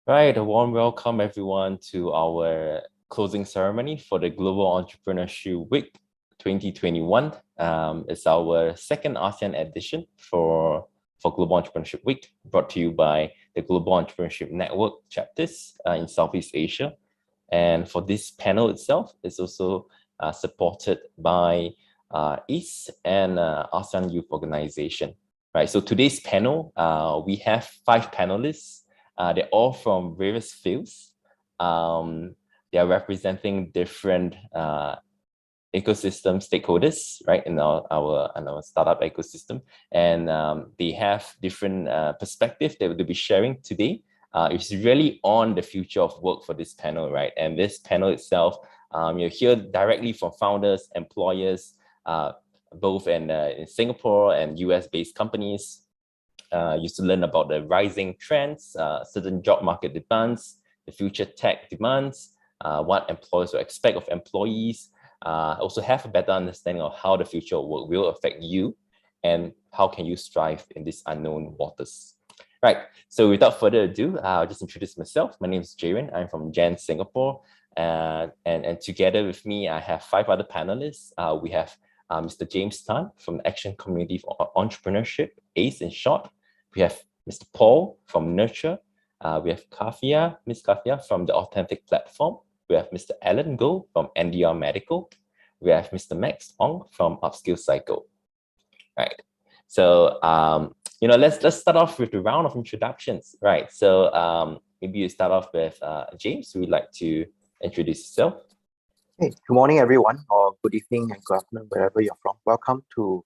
Right, a warm welcome everyone to our closing ceremony for the Global Entrepreneurship Week 2021. It's our second ASEAN edition for Global Entrepreneurship Week, brought to you by the Global Entrepreneurship Network chapters in Southeast Asia. And for this panel itself, it's also supported by ACE and ASEAN Youth Organization. Right, so today's panel, we have 5 panelists. They're all from various fields. They are representing different ecosystem stakeholders, right, in our startup ecosystem, and they have different perspectives that we'll be sharing today. It's really on the future of work for this panel, right? And this panel itself, you'll hear directly from founders, employers, both in Singapore and US-based companies. Used to learn about the rising trends, certain job market demands, the future tech demands, what employers will expect of employees, also have a better understanding of how the future of work will affect you and how can you strive in these unknown waters. Right, so without further ado, I'll just introduce myself. My name is Jayren. I'm from Gen Singapore. And together with me, I have 5 other panelists. We have Mr. James Tan from the Action Community for Entrepreneurship, ACE in short. We have Mr. Paul from Nurture. We have Miss Kafia from the Authentic Platform. We have Mr. Alan Goh from NDR Medical. We have Mr. Max Ong from Upskill Cycle. Right. So let's start off with the round of introductions. Right. So maybe you start off with James. Would you like to introduce yourself? Hey, good morning, everyone, or good evening and good afternoon, wherever you're from. Welcome to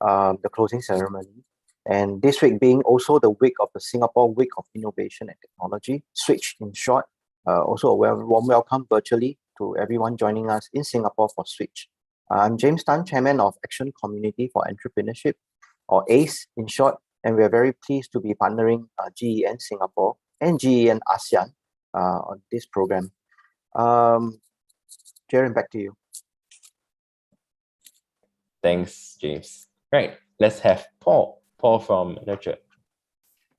the closing ceremony. And this week being also the week of the Singapore Week of Innovation and Technology, Switch in short. Also a warm welcome virtually to everyone joining us in Singapore for Switch. I'm James Tan, Chairman of Action Community for Entrepreneurship, or ACE in short, and we are very pleased to be partnering GEN Singapore and GEN ASEAN on this program. Jayren, back to you. Thanks, James. Right, let's have Paul from Nurture.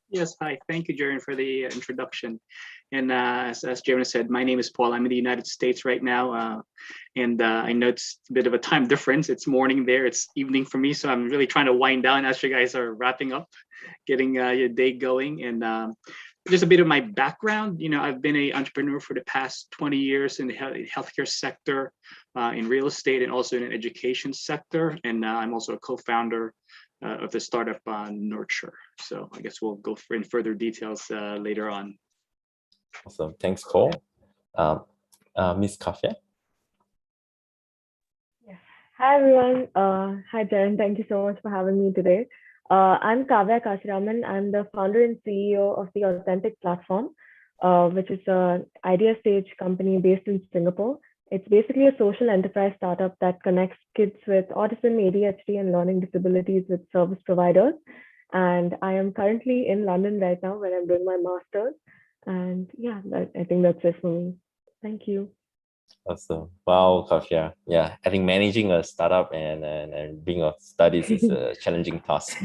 Yes, hi. Thank you, Jayren, for the introduction. And as Jayren said, my name is Paul. I'm in the United States right now. And I know it's a bit of a time difference. It's morning there, it's evening for me. So I'm really trying to wind down as you guys are wrapping up, getting your day going. And just a bit of my background. I've been an entrepreneur for the past 20 years in the healthcare sector, in real estate, and also in the education sector. And I'm also a co-founder of the startup Nurture. So I guess we'll go in further details later on. Awesome. Thanks, Paul. Miss Kafia. Yeah. Hi, everyone. Hi, Jayren. Thank you so much for having me today. I'm Kavya Kashiraman. I'm the founder and CEO of the Authentic Platform, which is an idea stage company based in Singapore. It's basically a social enterprise startup that connects kids with autism, ADHD, and learning disabilities with service providers. And I am currently in London right now where I'm doing my master's. And yeah, I think that's it for me. Thank you. Awesome. Wow, Kafia. Yeah, I think managing a startup and being a studies is a challenging task.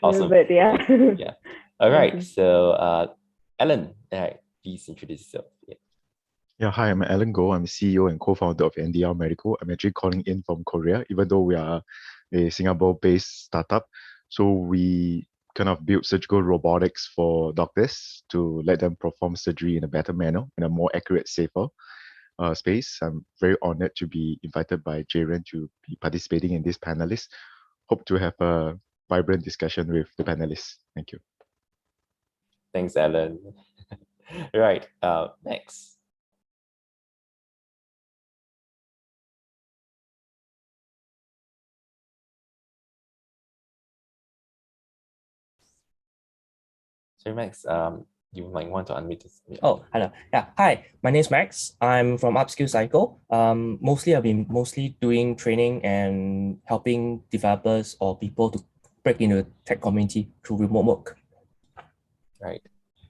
Awesome. Bit, yeah. Yeah. All right. So, Alan, please introduce yourself. Yeah, hi, I'm Alan Goh. I'm CEO and co-founder of NDR Medical. I'm actually calling in from Korea, even though we are a Singapore-based startup. So we kind of build surgical robotics for doctors to let them perform surgery in a better manner, in a more accurate, safer space. I'm very honored to be invited by Jayren to be participating in this panelist. Hope to have a vibrant discussion with the panelists. Thank you. Thanks, Alan. Right, next. So Max, you might want to unmute this. Oh, hello. Yeah, hi. My name is Max. I'm from Upskill Cycle. Mostly I've been doing training and helping developers or people to break into the tech community through remote work. Right.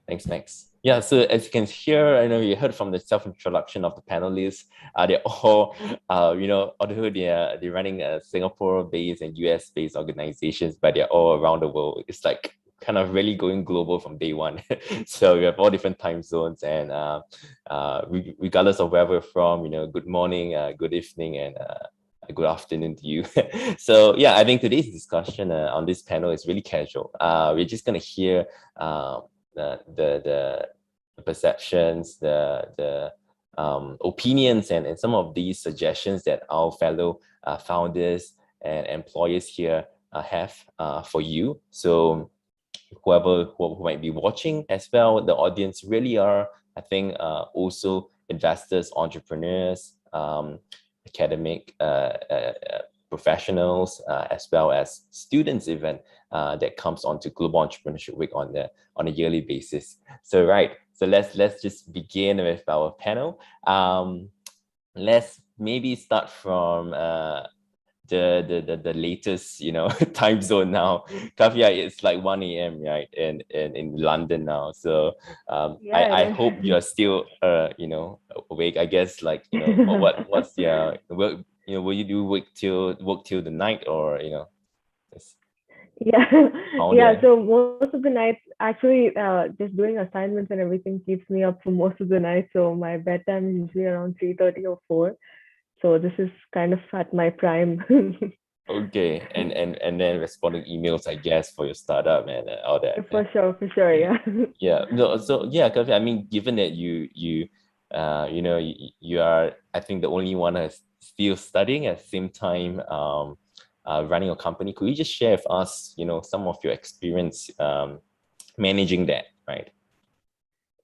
Thanks, Max. Yeah, so as you can hear, I know you heard from the self-introduction of the panelists. They're all, although they're running Singapore-based and US-based organizations, but they're all around the world. It's like kind of really going global from day one. So we have all different time zones, and regardless of where we're from, good morning, good evening, and good afternoon to you. So yeah, I think today's discussion on this panel is really casual. We're just gonna hear the perceptions, the opinions, and some of these suggestions that our fellow founders and employers here have for you. So who might be watching as well, the audience really are, I think, also investors, entrepreneurs, academic professionals, as well as students even, that comes onto Global Entrepreneurship Week on a yearly basis. So so let's just begin with our panel. Let's maybe start from the latest time zone now. Kavya, it's like 1 a.m. right in London now. So I hope you're still awake. I guess what's will you do work till the night, or yeah, so most of the nights actually just doing assignments and everything keeps me up for most of the night. So my bedtime is usually around 3:30 or 4. So this is kind of at my prime. Okay, and then responding emails, I guess, for your startup and all that. For sure, yeah. Yeah, no, so yeah, Kavya, I mean, given that you are, I think, the only one that's still studying at the same time, running a company, could you just share with us, some of your experience managing that, right?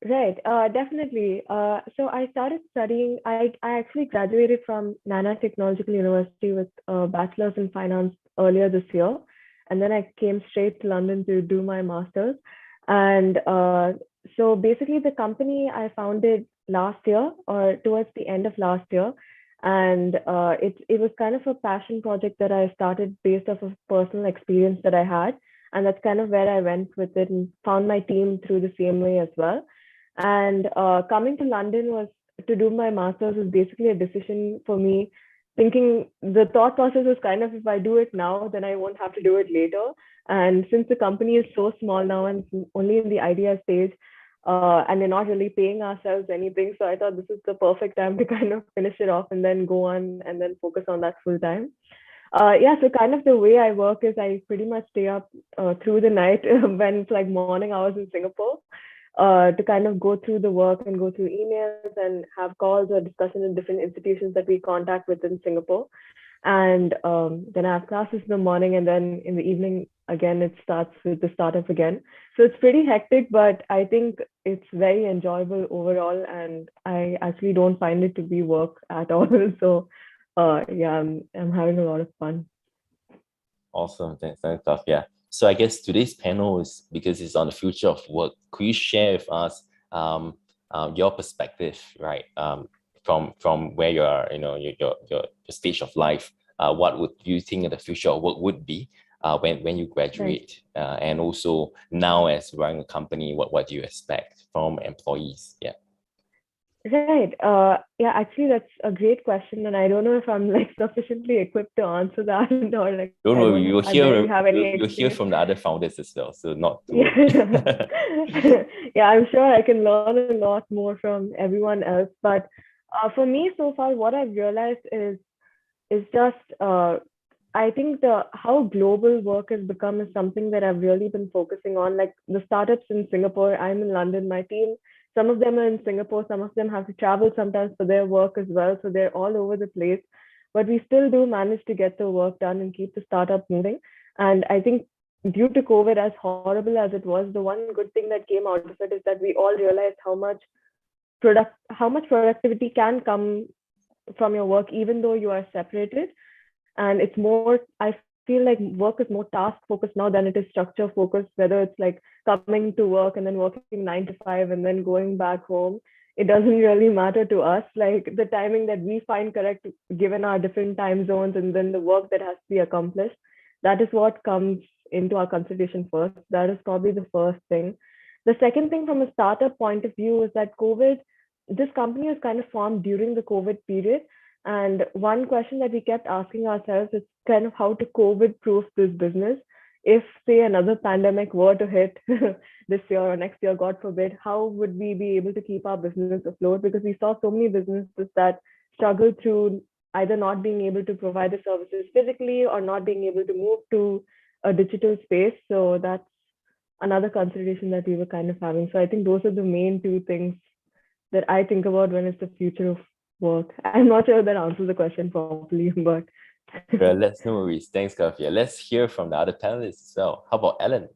Right, definitely. So I started studying, I actually graduated from Nana Technological University with a bachelor's in finance earlier this year. And then I came straight to London to do my master's. And so basically the company I founded last year, or towards the end of last year. And it was kind of a passion project that I started based off of personal experience that I had. And that's kind of where I went with it and found my team through the same way as well. And coming to London was to do my master's was basically a decision for me. Thinking the thought process was kind of, if I do it now, then I won't have to do it later. And since the company is so small now and only in the idea stage, and we're not really paying ourselves anything, so I thought this is the perfect time to kind of finish it off and then go on and then focus on that full time. Yeah, so kind of the way I work is I pretty much stay up through the night when it's like morning hours in Singapore. To kind of go through the work and go through emails and have calls or discussions in different institutions that we contact with in Singapore. And then I have classes in the morning, and then in the evening, again, it starts with the startup again. So it's pretty hectic, but I think it's very enjoyable overall. And I actually don't find it to be work at all. So yeah, I'm having a lot of fun. Awesome, thanks, Tough. Yeah. So I guess today's panel is because it's on the future of work. Could you share with us your perspective, right? From where you are, your stage of life. What would you think the future of work would be when you graduate? Right. And also now as running a company, what do you expect from employees? Yeah. Right. Yeah, actually, that's a great question, and I don't know if I'm like sufficiently equipped to answer that, or like. Don't worry, you'll hear from the other founders as well, so not to worry. Yeah, I'm sure I can learn a lot more from everyone else. But for me, so far, what I've realized is just I think how global work has become is something that I've really been focusing on. Like the startups in Singapore, I'm in London, my team. Some of them are in Singapore, some of them have to travel sometimes for their work as well. So they're all over the place. But we still do manage to get the work done and keep the startup moving. And I think due to COVID, as horrible as it was, the one good thing that came out of it is that we all realized how much productivity can come from your work, even though you are separated. And it's more, I feel like work is more task focused now than it is structure focused, whether it's like coming to work and then working 9 to 5 and then going back home. It doesn't really matter to us. Like the timing that we find correct, given our different time zones, and then the work that has to be accomplished, that is what comes into our consideration first. That is probably the first thing. The second thing from a startup point of view is that this company was kind of formed during the COVID period. And one question that we kept asking ourselves is kind of how to COVID proof this business if say another pandemic were to hit this year or next year, God forbid, how would we be able to keep our business afloat? Because we saw so many businesses that struggle through either not being able to provide the services physically or not being able to move to a digital space. So that's another consideration that we were kind of having. So I think those are the main two things that I think about when it's the future of work. I'm not sure if that answers the question properly, but Well, let's no worries. Thanks, Kavya. Let's hear from the other panelists as well. How about Ellen?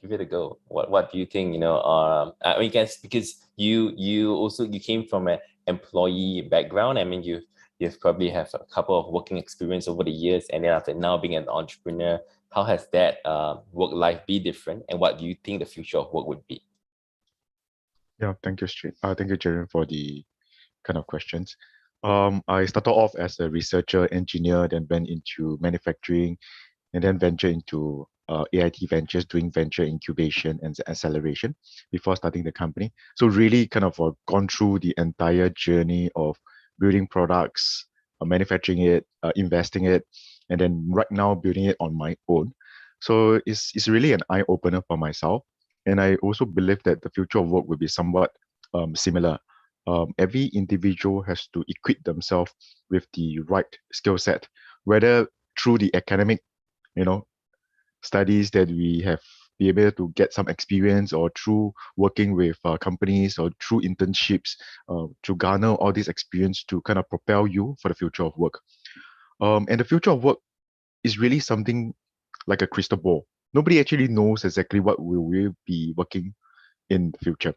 Give it a go. What do you think? I mean, guess because you came from an employee background. I mean, you've probably have a couple of working experience over the years, and then after now being an entrepreneur, how has that work life be different? And what do you think the future of work would be? Yeah, thank you, thank you, Jayren, for the kind of questions. I started off as a researcher, engineer, then went into manufacturing, and then venture into AIT Ventures, doing venture incubation and acceleration before starting the company. So really kind of gone through the entire journey of building products, manufacturing it, investing it, and then right now building it on my own. So it's really an eye opener for myself. And I also believe that the future of work will be somewhat similar. Every individual has to equip themselves with the right skill set, whether through the academic, studies that we have be able to get some experience, or through working with companies, or through internships, to garner all this experience to kind of propel you for the future of work. And the future of work is really something like a crystal ball. Nobody actually knows exactly what we will be working in the future.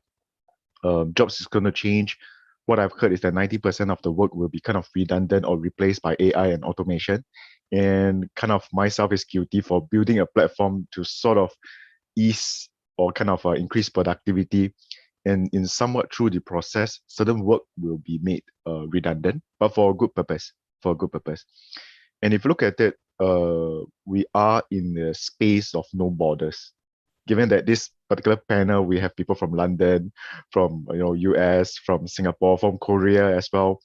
Jobs is going to change. What I've heard is that 90% of the work will be kind of redundant or replaced by AI and automation. And kind of myself is guilty for building a platform to sort of ease or kind of increase productivity. And in somewhat through the process, certain work will be made redundant, but for a good purpose. And if you look at it, we are in the space of no borders. Given that this particular panel, we have people from London, from US, from Singapore, from Korea as well.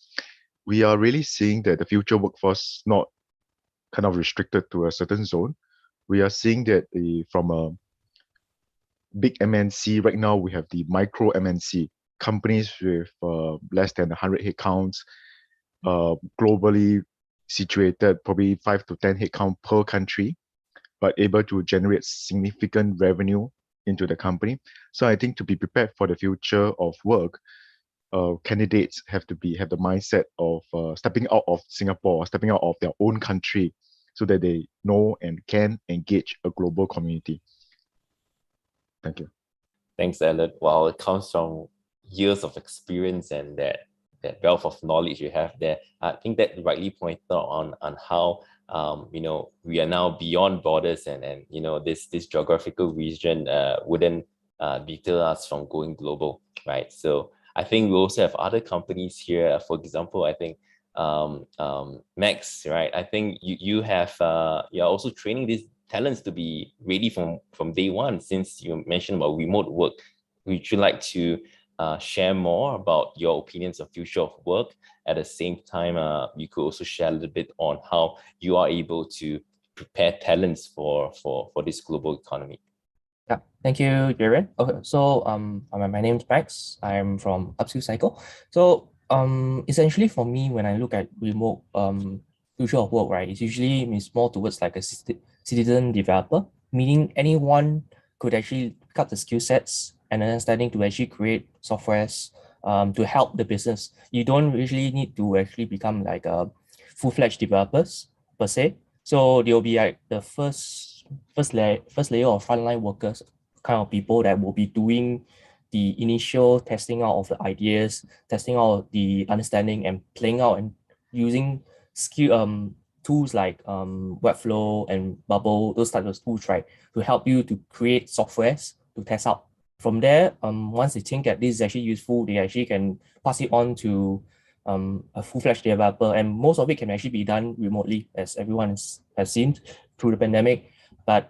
We are really seeing that the future workforce not kind of restricted to a certain zone. We are seeing that from a big MNC right now, we have the micro MNC companies with less than 100 headcounts, globally situated, probably 5 to 10 headcount per country, but able to generate significant revenue into the company. So I think to be prepared for the future of work, candidates have the mindset of stepping out of Singapore, stepping out of their own country, so that they know and can engage a global community. Thank you. Thanks, Ellen. Wow, it comes from years of experience and that wealth of knowledge you have there. I think that rightly pointed out on how we are now beyond borders, and this geographical region wouldn't deter us from going global, right? So I think we also have other companies here. For example, I think Max, right? I think you're also training these talents to be ready from day one. Since you mentioned about remote work, would you like to share more about your opinions of future of work? At the same time, you could also share a little bit on how you are able to prepare talents for this global economy. Yeah, thank you, Jayren. Okay, so my name is Max. I'm from Upskill Cycle. So essentially for me, when I look at remote future of work, right, it's usually means more towards like a citizen developer, meaning anyone could actually pick up the skill sets and understanding to actually create softwares to help the business. You don't usually need to actually become like a full-fledged developers per se. So they'll be like the first layer of frontline workers, kind of people that will be doing the initial testing out of the ideas, testing out the understanding, and playing out and using skill tools like Webflow and Bubble, those types of tools, right, to help you to create softwares to test out. From there, once they think that this is actually useful, they actually can pass it on to a full-fledged developer, and most of it can actually be done remotely, as everyone has seen through the pandemic. But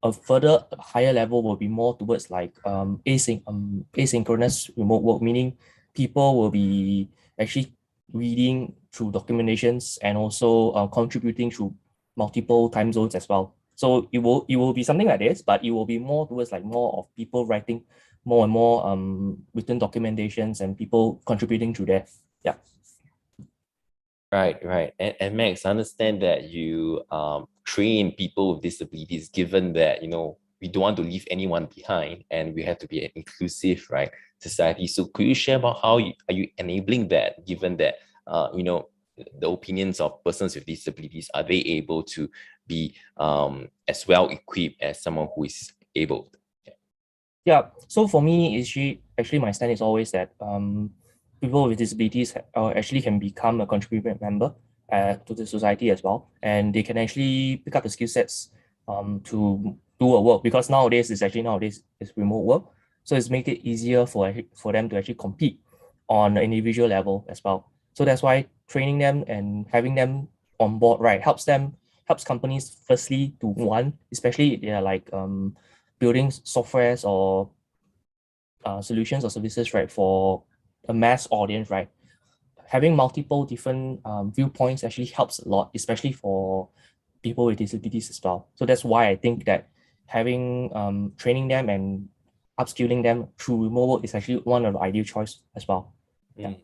a further higher level will be more towards like asynchronous remote work, meaning people will be actually reading through documentations and also contributing through multiple time zones as well. So it will be something like this, but it will be more towards like more of people writing more and more written documentations and people contributing to that. Yeah. Right. And Max, I understand that you train people with disabilities, given that, we don't want to leave anyone behind and we have to be an inclusive, right, society. So could you share about how are you enabling that, given that, the opinions of persons with disabilities, are they able to be as well equipped as someone who is able? Yeah. So for me, actually my stand is always that people with disabilities actually can become a contributing member to the society as well, and they can actually pick up the skill sets to do a work, because nowadays it's remote work, so it's make it easier for them to actually compete on an individual level as well. So that's why training them and having them on board, right, helps companies firstly to one, especially if they are like building softwares or solutions or services, right, for a mass audience, right? Having multiple different viewpoints actually helps a lot, especially for people with disabilities as well. So that's why I think that having training them and upskilling them through remote work is actually one of the ideal choice as well. Yeah.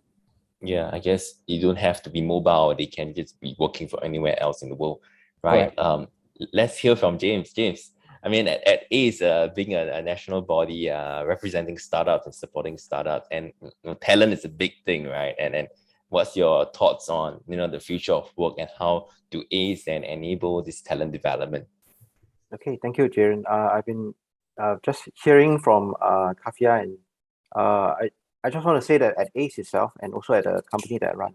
Yeah, I guess you don't have to be mobile. They can just be working for anywhere else in the world, right? Correct. Let's hear from James. James, I mean, at ACE, being a national body representing startups and supporting startups, and talent is a big thing, right? And what's your thoughts on the future of work and how to ACE and enable this talent development? Okay, thank you, Jayren. I've been just hearing from Kafia, and I just want to say that at ACE itself and also at the company that I run,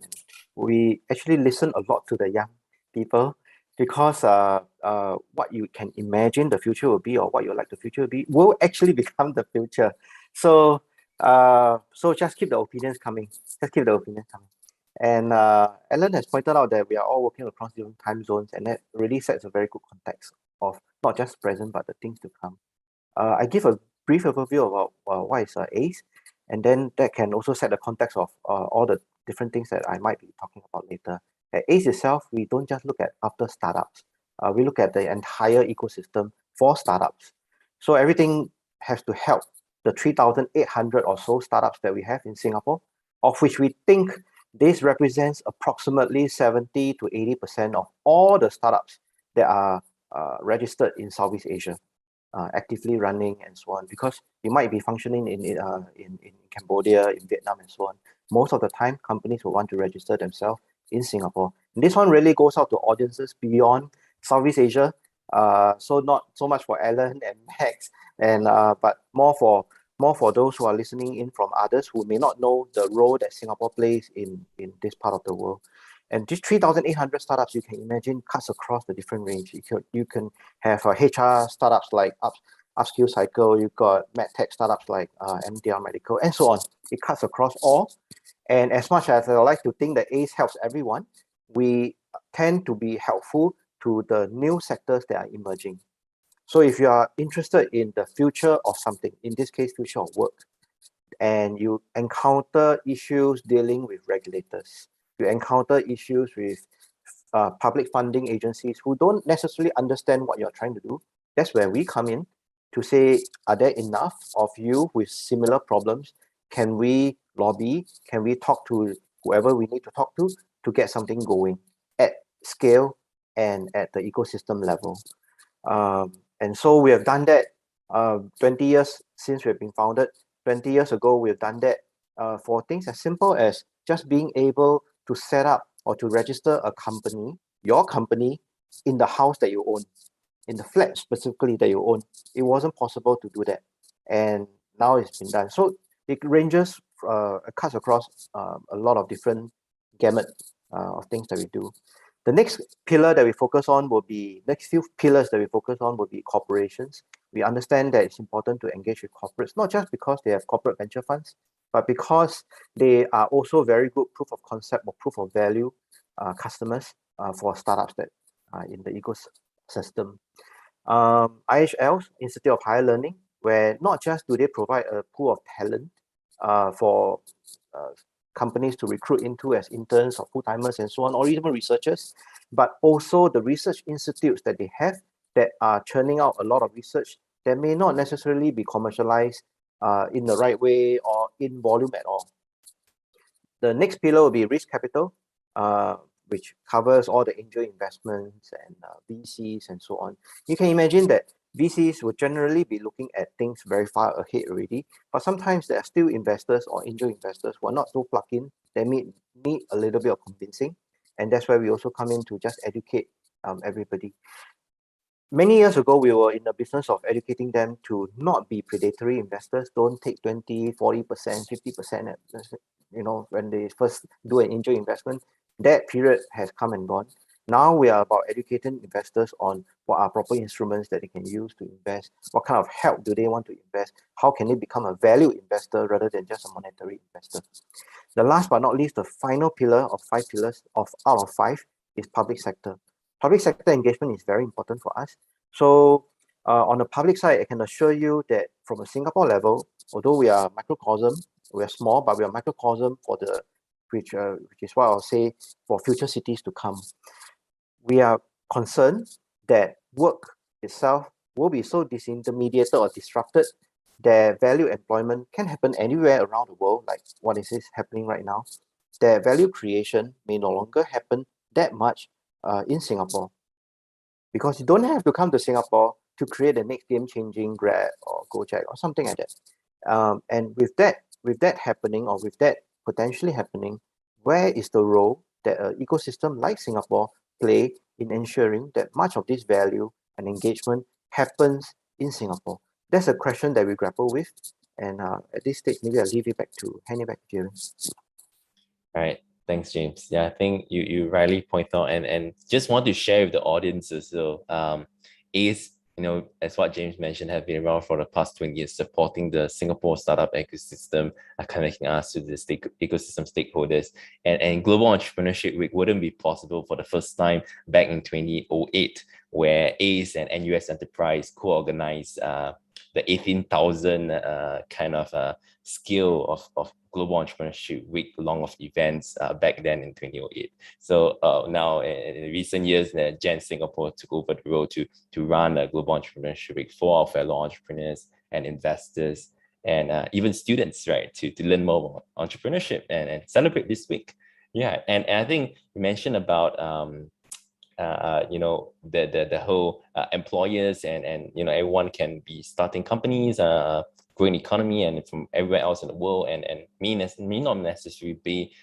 we actually listen a lot to the young people, because what you can imagine the future will be, or what you like the future will be, will actually become the future. So just keep the opinions coming. Just keep the opinions coming. And Alan has pointed out that we are all working across different time zones, and that really sets a very good context of not just present but the things to come. I give a brief overview about what is ACE, and then that can also set the context of all the different things that I might be talking about later. At ACE itself, we don't just look at after startups. We look at the entire ecosystem for startups. So everything has to help the 3,800 or so startups that we have in Singapore, of which we think this represents approximately 70 to 80% of all the startups that are registered in Southeast Asia, actively running and so on, because you might be functioning in Cambodia, in Vietnam and so on. Most of the time, companies will want to register themselves in Singapore. And this one really goes out to audiences beyond Southeast Asia. So not so much for Alan and Max, and but more for those who are listening in from others who may not know the role that Singapore plays in this part of the world. And these 3,800 startups, you can imagine, cuts across the different range. You can have HR startups like Upskill Cycle, you've got medtech startups like MDR Medical, and so on. It cuts across all. And as much as I like to think that ACE helps everyone, we tend to be helpful to the new sectors that are emerging. So if you are interested in the future of something, in this case, future of work, and you encounter issues dealing with regulators, you encounter issues with public funding agencies who don't necessarily understand what you're trying to do, that's where we come in to say, are there enough of you with similar problems? Can we lobby? Can we talk to whoever we need to talk to get something going at scale and at the ecosystem level? And so we have done that 20 years since we've been founded. 20 years ago, we've done that for things as simple as just being able to set up or to register a company, your company, in the house that you own, in the flat specifically that you own. It wasn't possible to do that. And now it's been done. So it ranges, cuts across a lot of different gamut of things that we do. The next pillar that we focus on will be, next few pillars that we focus on will be corporations. We understand that it's important to engage with corporates, not just because they have corporate venture funds, but because they are also very good proof of concept or proof of value customers for startups that are in the ecosystem. IHL, Institute of Higher Learning, where not just do they provide a pool of talent for companies to recruit into as interns or full-timers and so on, or even researchers, but also the research institutes that they have that are churning out a lot of research that may not necessarily be commercialized in the right way or in volume at all. The next pillar will be risk capital, which covers all the angel investments and VCs and so on. You can imagine that VCs will generally be looking at things very far ahead already, but sometimes there are still investors or angel investors who are not so plugged in. They need a little bit of convincing, and that's where we also come in to just educate everybody. Many years ago, we were in the business of educating them to not be predatory investors. Don't take 20, 40%, 50%, when they first do an angel investment. That period has come and gone. Now we are about educating investors on what are proper instruments that they can use to invest, what kind of help do they want to invest, how can they become a value investor rather than just a monetary investor. The last but not least, the final pillar of 5 pillars out of 5 is public sector. Public sector engagement is very important for us. So on the public side, I can assure you that from a Singapore level, although we are microcosm, we are small, but we are microcosm for which is what I'll say for future cities to come. We are concerned that work itself will be so disintermediated or disrupted that value employment can happen anywhere around the world, like what is happening right now. That value creation may no longer happen that much in Singapore, because you don't have to come to Singapore to create the next game-changing Grab or Gojek or something like that. And with that happening, or with that potentially happening, where is the role that an ecosystem like Singapore play in ensuring that much of this value and engagement happens in Singapore? That's a question that we grapple with. And at this stage, maybe I'll hand it back to Jayren. All right. Thanks, James. Yeah, I think you rightly point out and just want to share with the audience as well. Is, as what James mentioned, have been around for the past 20 years, supporting the Singapore startup ecosystem, connecting us to the ecosystem stakeholders. And Global Entrepreneurship Week wouldn't be possible for the first time back in 2008, where ACE and NUS Enterprise co-organized the 18,000 kind of scale of Global Entrepreneurship Week long of events back then in 2008. So now in recent years, Gen Singapore took over the role to run a Global Entrepreneurship Week for our fellow entrepreneurs and investors and even students, right, to learn more about entrepreneurship and celebrate this week. Yeah, and I think you mentioned about the whole employers and everyone can be starting companies, growing economy, and from everywhere else in the world, and may not necessarily be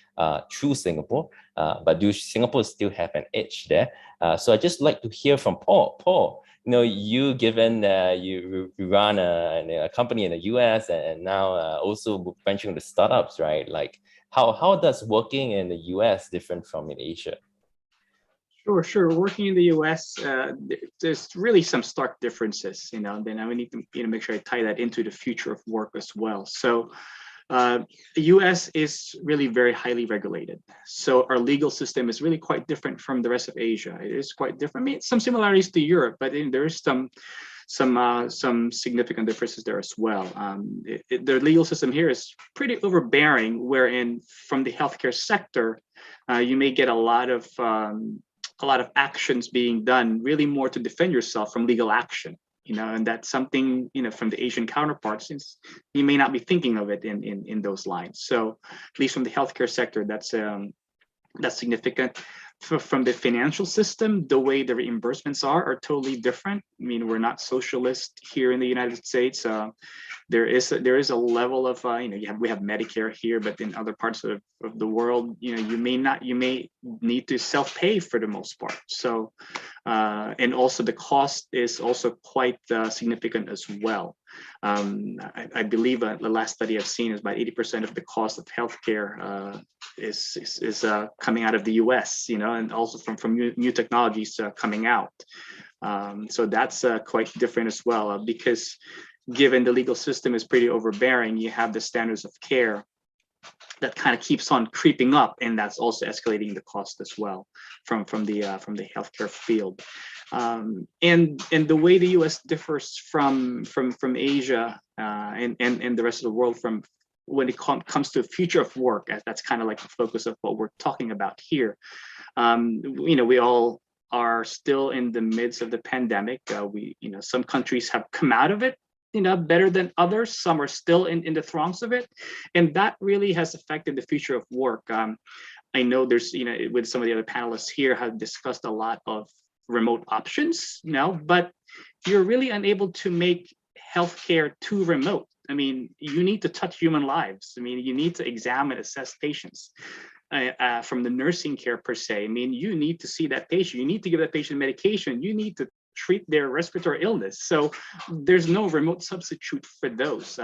through Singapore, but do Singapore still have an edge there? So I'd just like to hear from Paul. Paul, you given you run a company in the US and now also venturing into startups, right? Like how does working in the US different from in Asia? Sure. Working in the U.S., there's really some stark differences, then I would need to make sure I tie that into the future of work as well. So the U.S. is really very highly regulated. So our legal system is really quite different from the rest of Asia. It is quite different. I mean, some similarities to Europe, but there is some significant differences there as well. The legal system here is pretty overbearing, wherein from the healthcare sector, you may get a lot of actions being done really more to defend yourself from legal action, and that's something, from the Asian counterparts, since you may not be thinking of it in those lines. So at least from the healthcare sector, that's significant. From the financial system, the way the reimbursements are totally different. I mean, we're not socialist here in the United States. There is a level of we have Medicare here, but in other parts of the world, you may need to self-pay for the most part. So and also the cost is also quite significant as well. I believe the last study I've seen is about 80% of the cost of healthcare is coming out of the US, and also from new technologies coming out. So that's quite different as well, because given the legal system is pretty overbearing, you have the standards of care that kind of keeps on creeping up, and that's also escalating the cost as well from the healthcare field. And the way the U.S. differs from Asia and the rest of the world from when it comes to the future of work, as that's kind of like the focus of what we're talking about here. We all are still in the midst of the pandemic. Some countries have come out of it, better than others. Some are still in the throngs of it, and that really has affected the future of work. I know there's, with some of the other panelists here have discussed a lot of remote options, but you're really unable to make healthcare too remote. I mean, you need to touch human lives. I mean, you need to examine, assess patients. From the nursing care per se. I mean, you need to see that patient. You need to give that patient medication. You need to treat their respiratory illness. So there's no remote substitute for those.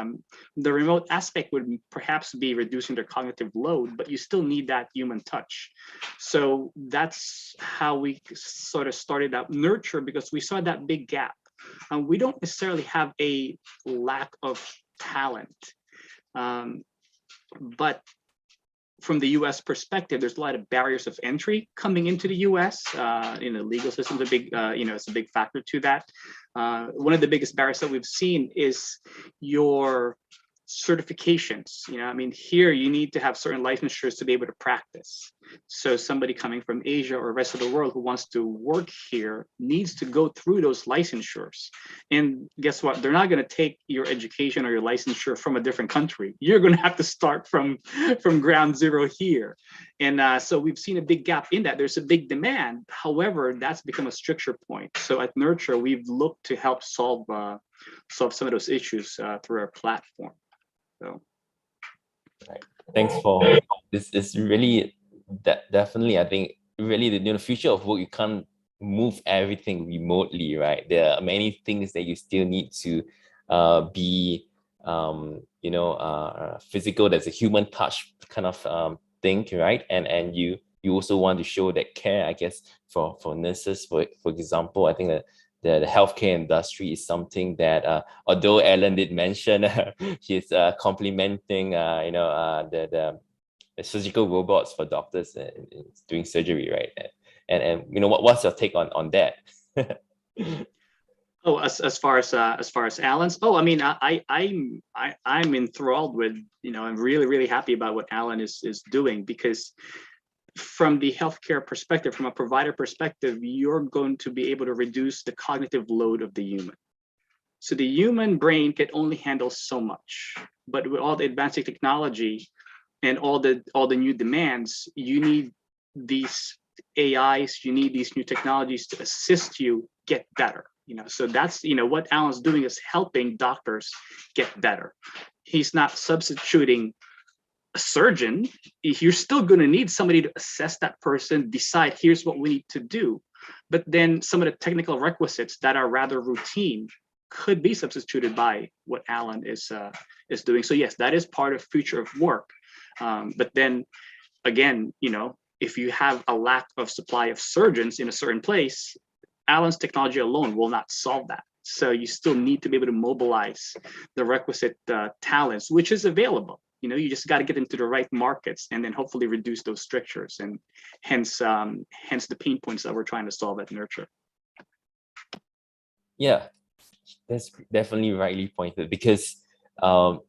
The remote aspect would perhaps be reducing their cognitive load, but you still need that human touch. So that's how we sort of started out Nurture, because we saw that big gap. We don't necessarily have a lack of talent, but from the U.S. perspective, there's a lot of barriers of entry coming into the U.S. Legal system is a big, it's a big factor to that. One of the biggest barriers that we've seen is your certifications. Here you need to have certain licensures to be able to practice. So somebody coming from Asia or rest of the world who wants to work here needs to go through those licensures. And guess what? They're not going to take your education or your licensure from a different country. You're going to have to start from ground zero here. And so we've seen a big gap in that. There's a big demand. However, that's become a stricture point. So at Nurture, we've looked to help solve some of those issues through our platform. So, right. Thanks for this. Is really definitely, I think, really the future of work. You can't move everything remotely, right? There are many things that you still need to be physical. There's a human touch kind of thing, right? And you also want to show that care, I guess, for nurses, for example. I think that the healthcare industry is something that, although Ellen did mention, she's complementing, the surgical robots for doctors doing surgery, right? And what's your take on that? Oh, as far as Alan's, I'm enthralled with, I'm really happy about what Alan is doing, because from the healthcare perspective, from a provider perspective, you're going to be able to reduce the cognitive load of the human. So the human brain can only handle so much, but with all the advancing technology and all the new demands, you need these AIs, you need these new technologies to assist you get better. So that's, what Alan's doing is helping doctors get better. He's not substituting a surgeon. You're still going to need somebody to assess that person, decide here's what we need to do. But then some of the technical requisites that are rather routine could be substituted by what Alan is doing. So yes, that is part of future of work. But then again, if you have a lack of supply of surgeons in a certain place, Alan's technology alone will not solve that. So you still need to be able to mobilize the requisite talents, which is available. You just got to get into the right markets and then hopefully reduce those strictures, and hence the pain points that we're trying to solve at Nurture. Yeah, that's definitely rightly pointed, because the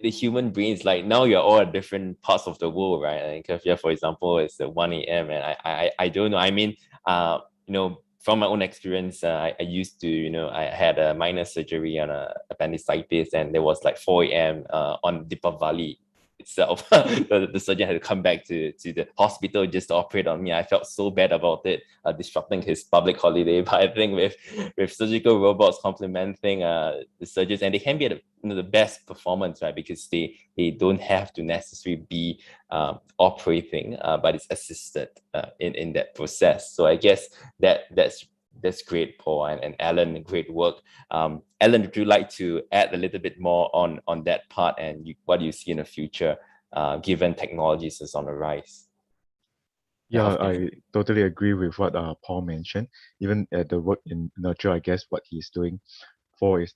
human brain is like, now you're all at different parts of the world, right? And Kavya, for example, it's 1 a.m. and I don't know. I mean, from my own experience, I used to, I had a minor surgery on appendicitis, and there was like 4 a.m. On Deepavali itself. The surgeon had to come back to the hospital just to operate on me. I felt so bad about it, disrupting his public holiday. But I think with surgical robots complementing the surgeons, and they can be at the best performance, right? Because they don't have to necessarily be operating, but it's assisted in that process. So I guess that's great, Paul and Alan. Great work. Alan, would you like to add a little bit more on that part, and what do you see in the future, given technologies is on the rise? Yeah, I totally agree with what Paul mentioned. Even at the work in Nurture, I guess what he's doing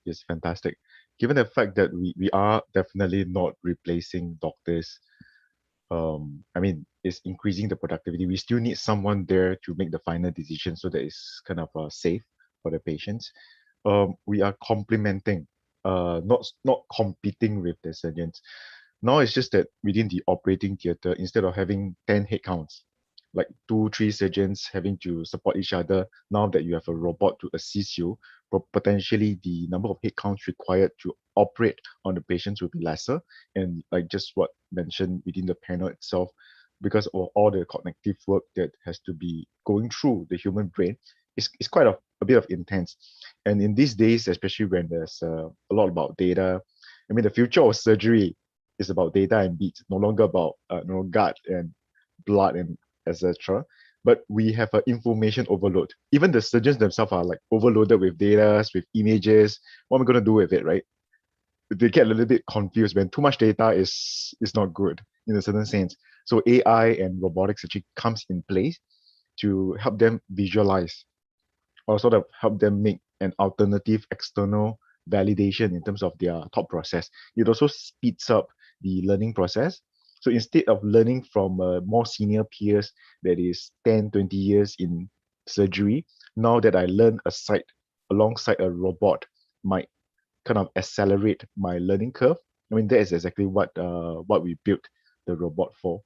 is fantastic. Given the fact that we are definitely not replacing doctors, it's increasing the productivity. We still need someone there to make the final decision so that it's kind of safe for the patients. We are complementing, not competing with the surgeons. Now it's just that within the operating theater, instead of having 10 headcounts, like 2, 3 surgeons having to support each other. Now that you have a robot to assist you, potentially the number of headcounts required to operate on the patients will be lesser. And like just what mentioned within the panel itself, because of all the cognitive work that has to be going through the human brain, it's quite a bit of intense. And in these days, especially when there's a lot about data, I mean, the future of surgery is about data and beats, no longer about gut and blood and etc. But we have an information overload. Even the surgeons themselves are like overloaded with data, with images. What am I going to do with it, right? They get a little bit confused when too much data is not good in a certain sense. So AI and robotics actually comes in place to help them visualize or sort of help them make an alternative external validation in terms of their thought process. It also speeds up the learning process. So instead of learning from more senior peers that is 10, 20 years in surgery, now that I learn alongside a robot might kind of accelerate my learning curve. I mean, that is exactly what we built the robot for.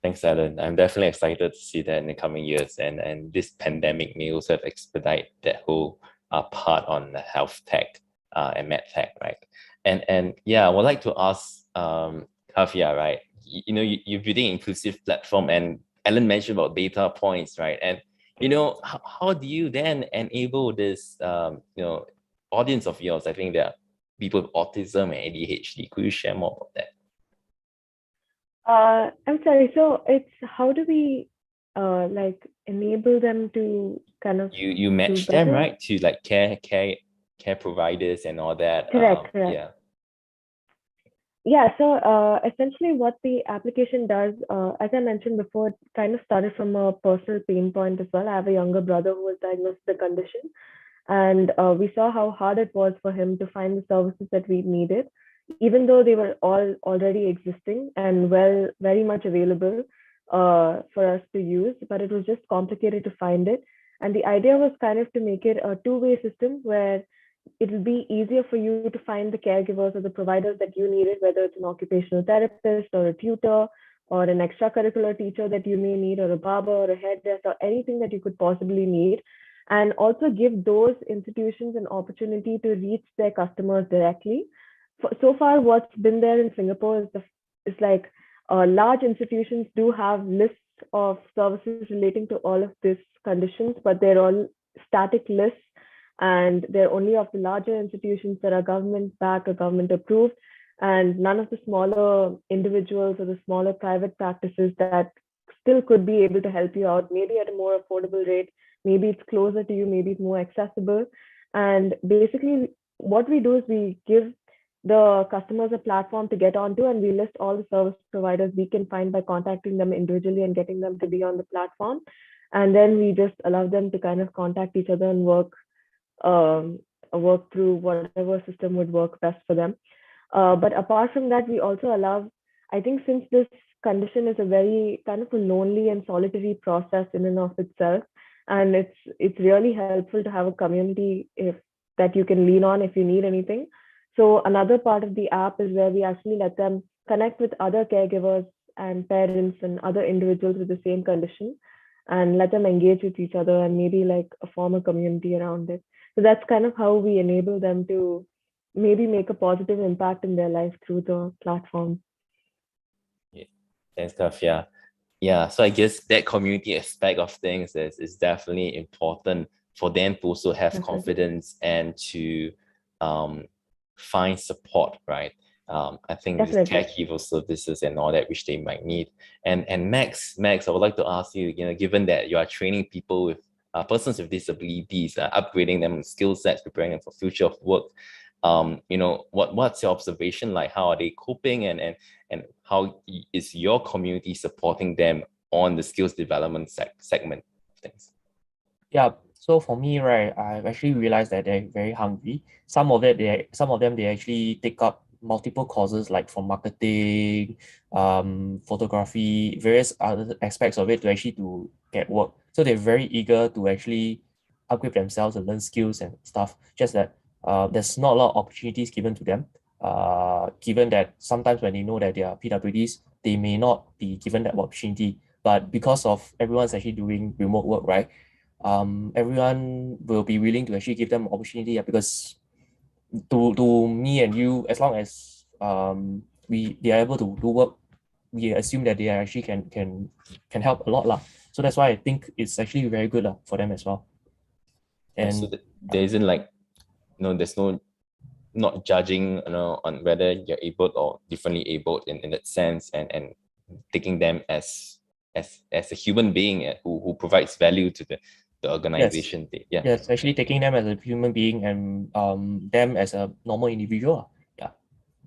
Thanks, Alan. I'm definitely excited to see that in the coming years. And this pandemic may also have expedite that whole part on the health tech and med tech, right? And yeah, I would like to ask Kavya, right? You're building an inclusive platform, and Alan mentioned about data points, right? And how do you then enable this audience of yours? I think there are people with autism and ADHD. Could you share more about that? I'm sorry. So it's how do we like enable them to kind of you match them, right, to like care providers and all that. Correct. Yeah, so essentially what the application does, as I mentioned before, it kind of started from a personal pain point as well. I have a younger brother who was diagnosed with the condition, and we saw how hard it was for him to find the services that we needed, even though they were all already existing and very much available for us to use, but it was just complicated to find it. And the idea was kind of to make it a two-way system where it will be easier for you to find the caregivers or the providers that you needed, whether it's an occupational therapist or a tutor or an extracurricular teacher that you may need, or a barber or a hairdresser, anything that you could possibly need. And also give those institutions an opportunity to reach their customers directly. So far, what's been there in Singapore is like large institutions do have lists of services relating to all of these conditions, but they're all static lists, and they're only of the larger institutions that are government backed or government approved, and none of the smaller individuals or the smaller private practices that still could be able to help you out, maybe at a more affordable rate, maybe it's closer to you, maybe it's more accessible. And basically what we do is we give the customers a platform to get onto, and we list all the service providers we can find by contacting them individually and getting them to be on the platform. And then we just allow them to kind of contact each other and work through whatever system would work best for them. But apart from that, we also allow, I think since this condition is a very kind of a lonely and solitary process in and of itself, and it's really helpful to have a community that you can lean on if you need anything. So another part of the app is where we actually let them connect with other caregivers and parents and other individuals with the same condition, and let them engage with each other and maybe like form a community around it. So that's kind of how we enable them to maybe make a positive impact in their life through the platform. Yeah. Thanks, Kavya. Yeah, so I guess that community aspect of things is definitely important for them to also have confidence and to find support, right? I think these caregiver services and all that which they might need. And Max, I would like to ask you, given that you are training people with persons with disabilities, upgrading them skill sets, preparing them for future of work. What's your observation like? How are they coping, and how is your community supporting them on the skills development segment of things? Yeah. So for me, right, I've actually realized that they're very hungry. Some of them they actually take up multiple courses, like from marketing, photography, various other aspects of it to get work. So they're very eager to actually upgrade themselves and learn skills and stuff. Just that there's not a lot of opportunities given to them. Given that sometimes when they know that they are PWDs, they may not be given that opportunity. But because of everyone's actually doing remote work, right? Everyone will be willing to actually give them opportunity, because to me and you, as long as they are able to do work, we assume that they are actually can help a lot lah. So that's why I think it's actually very good lah for them as well. And so And there isn't like, there's no not judging, on whether you're able or differently able in that sense, and taking them as a human being who provides value to the organization. Yeah. yes, actually taking them as a human being and them as a normal individual lah. Yeah.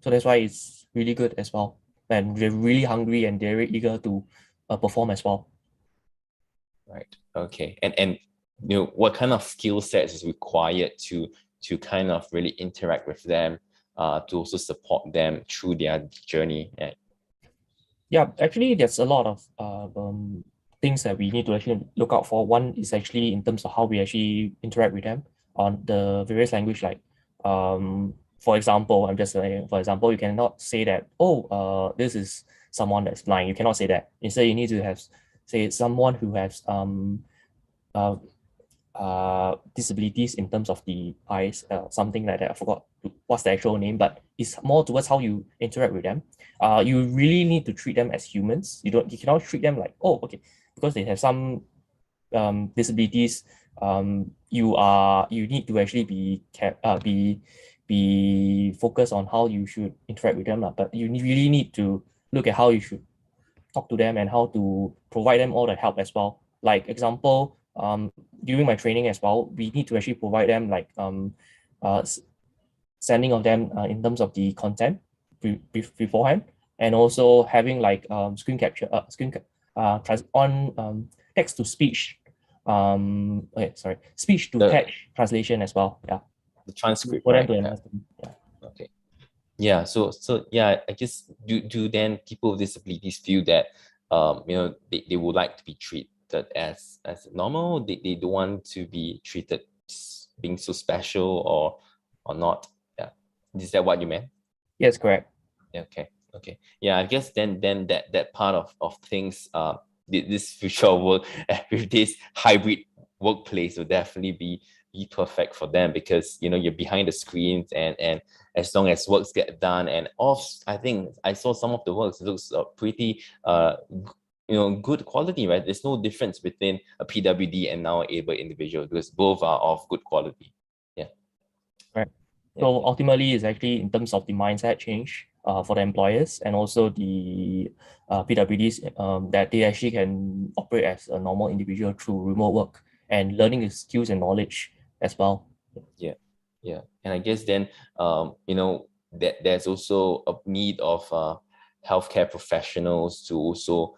So that's why it's really good as well. And they're really hungry and they're really eager to perform as well. Right. Okay. And what kind of skill sets is required to kind of really interact with them, to also support them through their journey? Yeah, actually, there's a lot of things that we need to actually look out for. One is actually in terms of how we actually interact with them on the various language. Like, for example, I'm just saying, for example, you cannot say that, oh, this is someone that's blind. You cannot say that. Instead, you need to have, say, someone who has disabilities in terms of the eyes, something like that. I forgot what's the actual name, but it's more towards how you interact with them. You really need to treat them as humans. You cannot treat them like, oh, okay, because they have some disabilities. You need to actually be focused on how you should interact with them, but you really need to look at how you should talk to them and how to provide them all the help as well. Like example, during my training as well, we need to actually provide them like sending of them in terms of the content beforehand, and also having like screen capture, text to speech, speech to text translation as well. Yeah, the transcript, for them right? to understand. Yeah. Okay. Yeah. So yeah, I guess do then people with disabilities feel that they would like to be treated as normal? They don't want to be treated being so special or not? Yeah. Is that what you meant? Yes, correct. Okay. Yeah, I guess then that part of things, this future work with this hybrid workplace will definitely be perfect for them, because you're behind the screens, and as long as works get done, and I think I saw some of the works looks pretty good quality, right? There's no difference between a PWD and now able individual, because both are of good quality. Yeah. Right. So ultimately, it's actually in terms of the mindset change for the employers, and also the PWDs, that they actually can operate as a normal individual through remote work and learning the skills and knowledge as well. Yeah. And I guess then, that there's also a need of healthcare professionals to also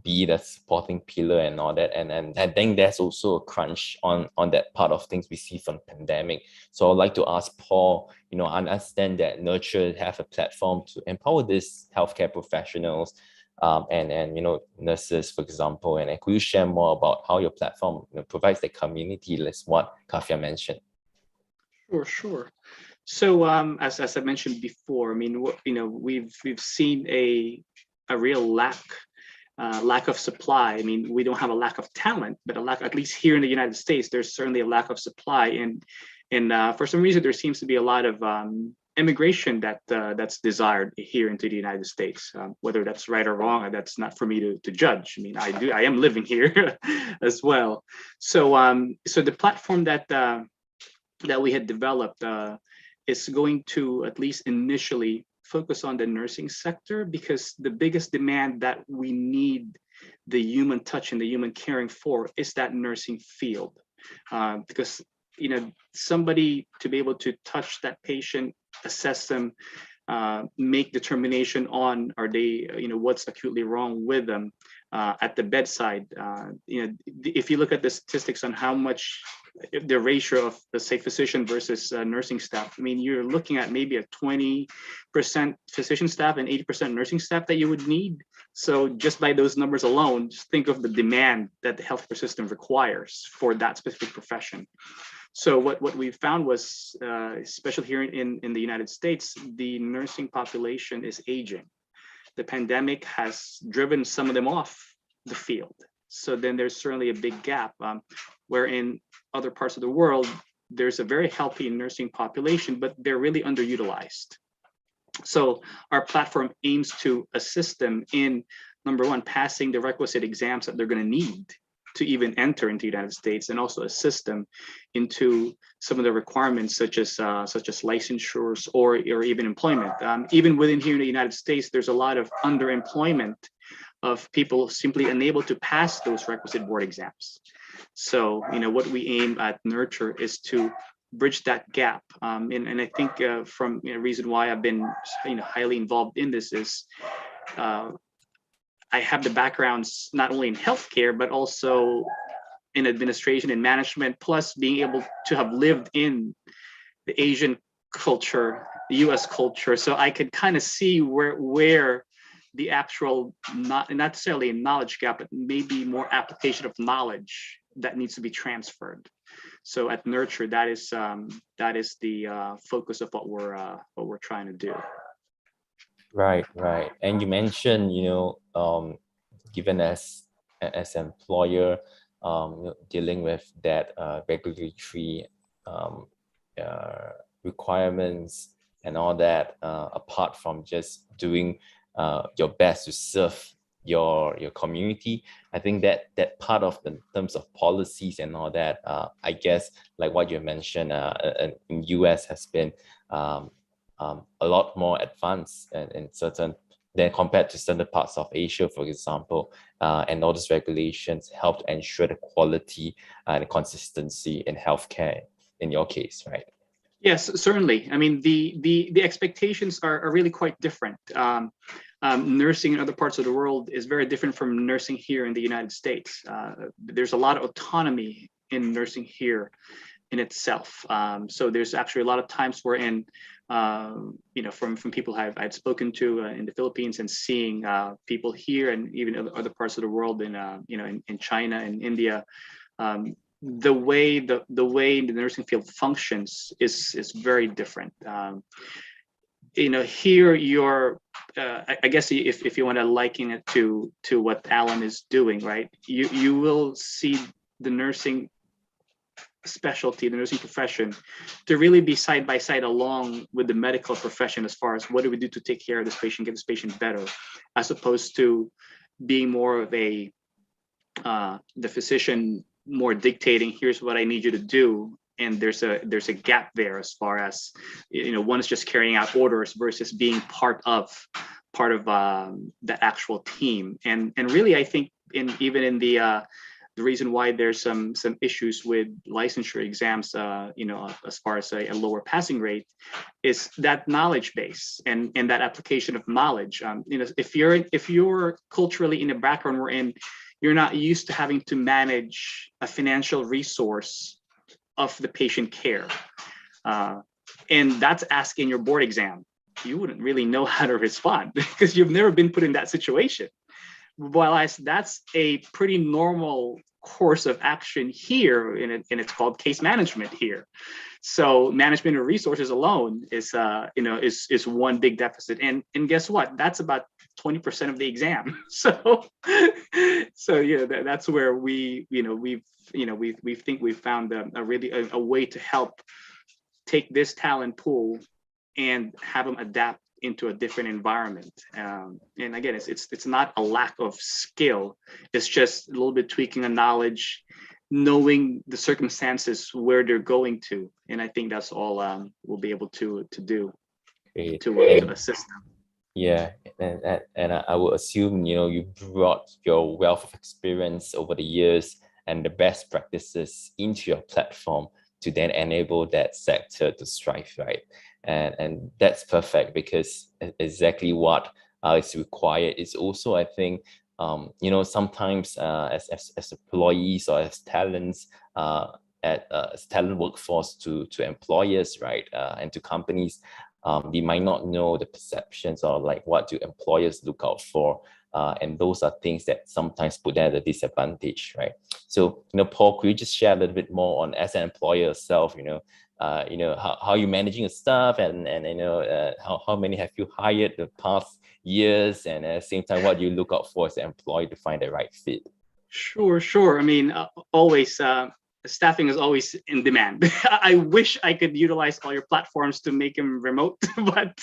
be the supporting pillar and all that. And I think there's also a crunch on that part of things we see from pandemic. So I'd like to ask Paul, I understand that Nurture have a platform to empower these healthcare professionals, and nurses, for example. And could you share more about how your platform provides the community, as what Kafia mentioned? Sure. So as I mentioned before, I mean, we've seen a real lack of supply. I mean, we don't have a lack of talent, but a lack, at least here in the United States, there's certainly a lack of supply, and for some reason there seems to be a lot of immigration that's desired here into the United States. Whether that's right or wrong, that's not for me to judge. I mean, I am living here as well. So the platform that we had developed is going to, at least initially, focus on the nursing sector, because the biggest demand that we need the human touch and the human caring for is that nursing field. Because somebody to be able to touch that patient, assess them, make determination on are they, what's acutely wrong with them at the bedside. If you look at the statistics on how much the ratio of, let's say, physician versus nursing staff, I mean, you're looking at maybe a 20% physician staff and 80% nursing staff that you would need. So just by those numbers alone, just think of the demand that the healthcare system requires for that specific profession. So what we found was, especially here in the United States, the nursing population is aging. the pandemic has driven some of them off the field. So then there's certainly a big gap, where in other parts of the world, there's a very healthy nursing population, but they're really underutilized. So our platform aims to assist them in, number one, passing the requisite exams that they're going to need to even enter into the United States, and also assist them into some of the requirements such as licensures or even employment. Even within here in the United States, there's a lot of underemployment of people simply unable to pass those requisite board exams. So, what we aim at Nurture is to bridge that gap. And I think from reason why I've been highly involved in this is I have the backgrounds not only in healthcare, but also in administration and management, plus being able to have lived in the Asian culture, the US culture. So I could kind of see where the actual, not necessarily a knowledge gap, but maybe more application of knowledge that needs to be transferred. So at Nurture, that is the focus of what we're trying to do. Right. And you mentioned, given as employer, dealing with that regulatory requirements and all that, apart from just doing your best to serve your community, I think that part of the terms of policies and all that, I guess, like what you mentioned, in US has been a lot more advanced in certain than compared to certain parts of Asia, for example, and all these regulations help to ensure the quality and consistency in healthcare. In your case, right? Yes, certainly. I mean, the expectations are really quite different. Nursing in other parts of the world is very different from nursing here in the United States. There's a lot of autonomy in nursing here in itself. So there's actually a lot of times wherein, from people I've spoken to in the Philippines, and seeing people here and even other parts of the world in China and India, the way the nursing field functions is very different. Here you're, I guess if you want to liken it to what Alan is doing, right? You will see the nursing specialty, the nursing profession, to really be side by side along with the medical profession as far as what do we do to take care of this patient, get this patient better, as opposed to being more of the physician more dictating, here's what I need you to do, and there's a gap there as far as one is just carrying out orders versus being part of the actual team. And really, I think even in the reason why there's some issues with licensure exams, as far as a lower passing rate, is that knowledge base and that application of knowledge. If you're culturally in a background wherein you're not used to having to manage a financial resource of the patient care, and that's asked in your board exam, you wouldn't really know how to respond because you've never been put in that situation. While that's a pretty normal course of action here, and it's called case management here. So management of resources alone is one big deficit, and guess what? That's about 20% of the exam. So that's where we think we've found a way to help take this talent pool and have them adapt into a different environment. And again, it's not a lack of skill. It's just a little bit tweaking the knowledge, knowing the circumstances where they're going to. And I think that's all we'll be able to do to assist them. Yeah, and I would assume you brought your wealth of experience over the years and the best practices into your platform to then enable that sector to strive, right? And that's perfect, because exactly what is required is also, I think, sometimes as employees or as talents as talent workforce to employers, right, and to companies, we might not know the perceptions or like what do employers look out for, and those are things that sometimes put them at a disadvantage, right? So, Paul, could you just share a little bit more on, as an employer yourself, how you managing your staff, and how many have you hired the past years, and at the same time, what do you look out for as an employee to find the right fit? Sure. I mean, always staffing is always in demand. I wish I could utilize all your platforms to make them remote, but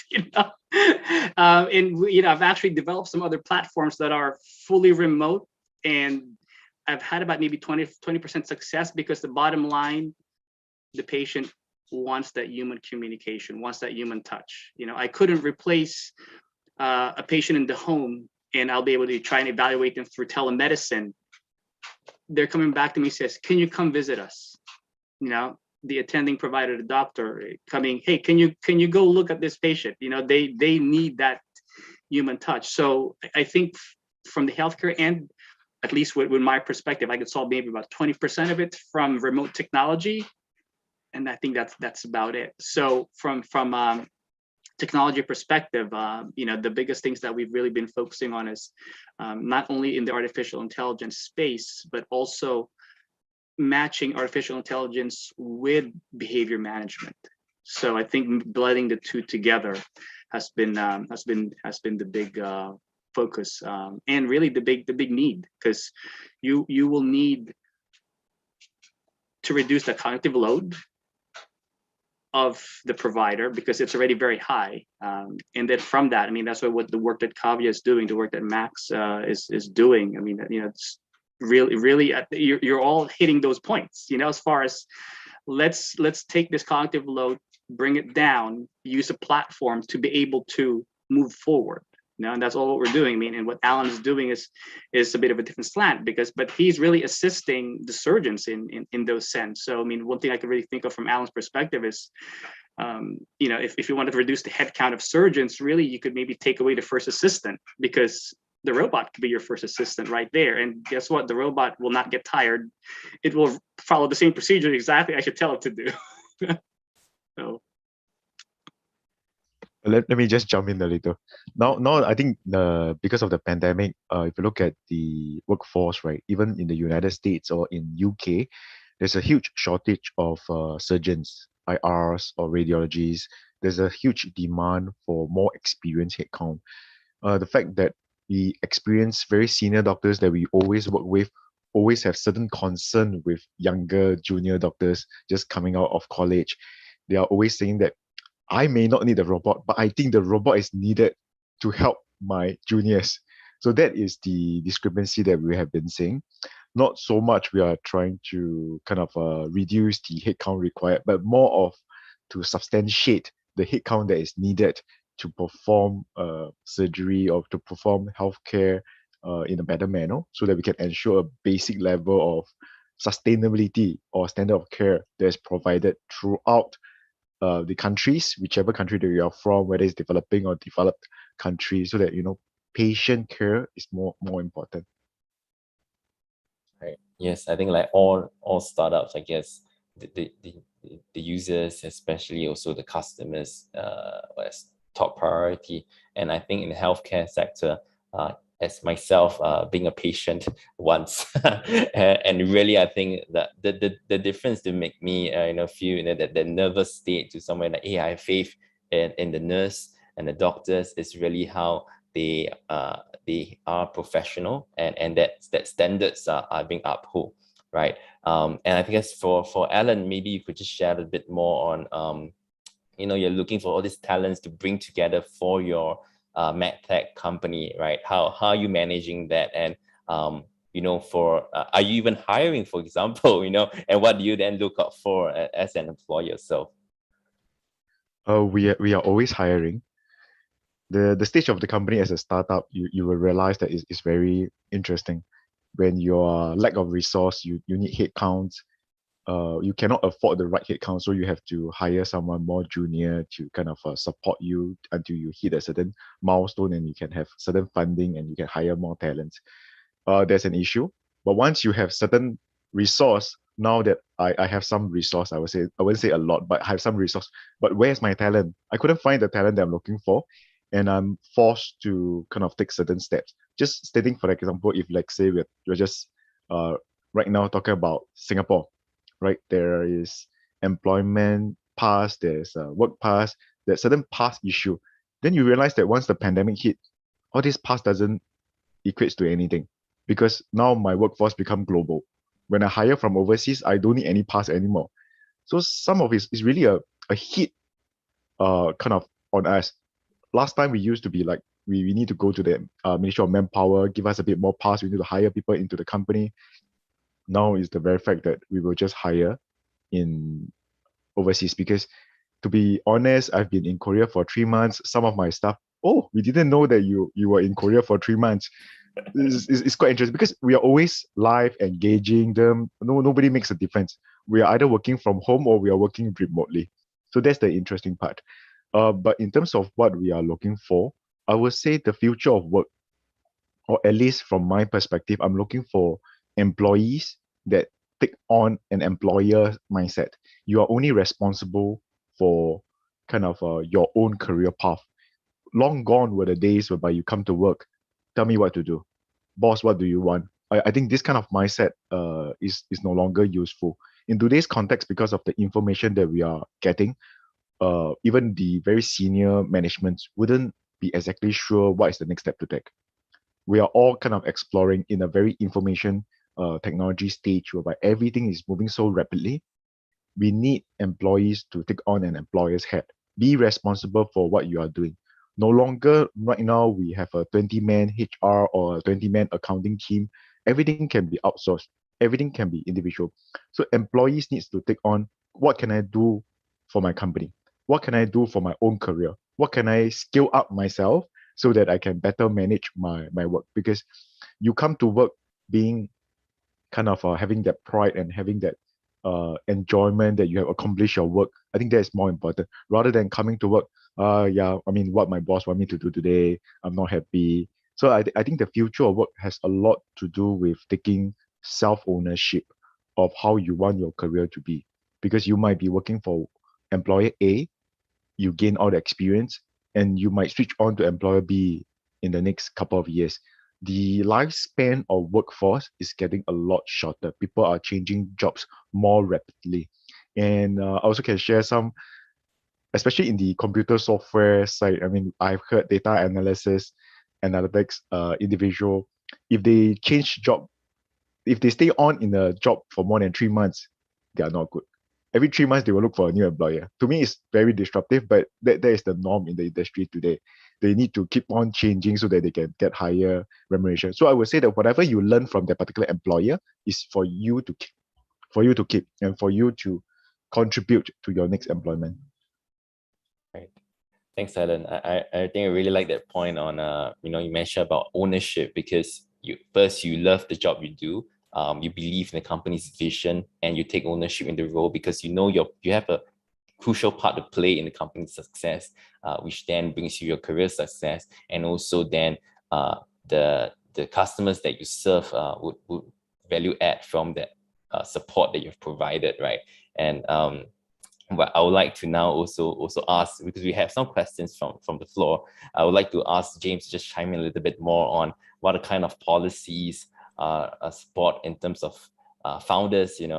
I've actually developed some other platforms that are fully remote, and I've had about maybe 20% success, because the bottom line, the patient wants that human communication, wants that human touch. I couldn't replace a patient in the home, and I'll be able to try and evaluate them through telemedicine. They're coming back to me, says, can you come visit us? The attending provider, the doctor coming, hey, can you go look at this patient? They need that human touch. So I think from the healthcare end, at least with my perspective, I could solve maybe about 20% of it from remote technology. And I think that's about it. So from technology perspective, the biggest things that we've really been focusing on is not only in the artificial intelligence space, but also matching artificial intelligence with behavior management. So I think blending the two together has been the big focus, and really the big need, because you will need to reduce the cognitive load of the provider, because it's already very high, and then from that, I mean, that's what the work that Kavya is doing, the work that Max is doing. I mean, it's really you're all hitting those points, as far as let's take this cognitive load, bring it down, use a platform to be able to move forward. And that's all what we're doing. I mean, and what Alan is doing is a bit of a different slant, but he's really assisting the surgeons in those sense. So I mean, one thing I could really think of from Alan's perspective is, if you wanted to reduce the headcount of surgeons, really you could maybe take away the first assistant, because the robot could be your first assistant right there. And guess what? The robot will not get tired. It will follow the same procedure exactly I should tell it to do. So. Let me just jump in a little. Now I think because of the pandemic, if you look at the workforce, right, even in the United States or in UK, there's a huge shortage of surgeons, IRs or radiologists. There's a huge demand for more experienced headcount. The fact that we experience very senior doctors that we always work with always have certain concern with younger junior doctors just coming out of college. They are always saying that I may not need a robot, but I think the robot is needed to help my juniors. So that is the discrepancy that we have been seeing. Not so much we are trying to kind of reduce the headcount required, but more of to substantiate the headcount that is needed to perform surgery or to perform healthcare in a better manner, so that we can ensure a basic level of sustainability or standard of care that is provided throughout the countries, whichever country that you are from, whether it's developing or developed country, so that patient care is more important. Right. Yes, I think like all startups, I guess the users, especially also the customers, as top priority. And I think in the healthcare sector, as myself being a patient once, and really I think that the difference to make me feel that the nervous state to somewhere like, hey, I have faith in the nurse and the doctors, is really how they are professional, and that standards are being upheld, right? And I think for Alan, maybe you could just share a bit more on you're looking for all these talents to bring together for your medtech company, right? How are you managing that? And are you even hiring, for example, and what do you then look out for as an employer yourself? We are always hiring. The stage of the company as a startup, you will realize that it's very interesting. When your lack of resource, you need headcounts. You cannot afford the right headcount, so you have to hire someone more junior to kind of support you until you hit a certain milestone, and you can have certain funding and you can hire more talents. There's an issue, but once you have certain resource, now that I have some resource, I wouldn't say a lot, but I have some resource. But where's my talent? I couldn't find the talent that I'm looking for, and I'm forced to kind of take certain steps. Just stating for example, if like say we're just right now talking about Singapore, right? There is employment pass, there's a work pass, there's certain pass issue. Then you realize that once the pandemic hit, all this pass doesn't equate to anything because now my workforce become global. When I hire from overseas, I don't need any pass anymore. So some of it is really a hit kind of on us. Last time we used to be like, we need to go to the Ministry of Manpower, give us a bit more pass, we need to hire people into the company. Now is the very fact that we will just hire in overseas because to be honest, I've been in Korea for 3 months. Some of my staff, oh, we didn't know that you were in Korea for 3 months. It's quite interesting because we are always live engaging them. Nobody makes a difference. We are either working from home or we are working remotely. So that's the interesting part. But in terms of what we are looking for, I would say the future of work, or at least from my perspective, I'm looking for employees that take on an employer mindset. You are only responsible for kind of your own career path. Long gone were the days whereby you come to work, tell me what to do. Boss, what do you want? I think this kind of mindset is no longer useful. In today's context, because of the information that we are getting, even the very senior management wouldn't be exactly sure what is the next step to take. We are all kind of exploring in a very information technology stage whereby everything is moving so rapidly. We need employees to take on an employer's hat. Be responsible for what you are doing. No longer, right now, we have a 20-man HR or a 20-man accounting team. Everything can be outsourced. Everything can be individual. So employees needs to take on, what can I do for my company? What can I do for my own career? What can I skill up myself so that I can better manage my work? Because you come to work being kind of having that pride and having that enjoyment that you have accomplished your work. I think that is more important rather than coming to work. Yeah, I mean, what my boss want me to do today, I'm not happy. So I think the future of work has a lot to do with taking self-ownership of how you want your career to be. Because you might be working for employer A, you gain all the experience, and you might switch on to employer B in the next couple of years. The lifespan of workforce is getting a lot shorter. People are changing jobs more rapidly. And I also can share some, especially in the computer software side. I mean, I've heard data analysis, analytics, individual, if they change job, if they stay on in a job for more than 3 months, they are not good. Every 3 months, they will look for a new employer. To me, it's very disruptive, but that is the norm in the industry today. They need to keep on changing so that they can get higher remuneration. So I would say that whatever you learn from that particular employer is for you to keep and for you to contribute to your next employment. Right. Thanks, Alan. I think I really like that point on you mentioned about ownership, because you love the job you do, you believe in the company's vision, and you take ownership in the role because you know you have a crucial part to play in the company's success, which then brings you your career success, and also then the customers that you serve would value add from that support that you've provided, right? And but I would like to now also ask, because we have some questions from the floor, I would like to ask James to just chime in a little bit more on what are kind of policies support in terms of founders, and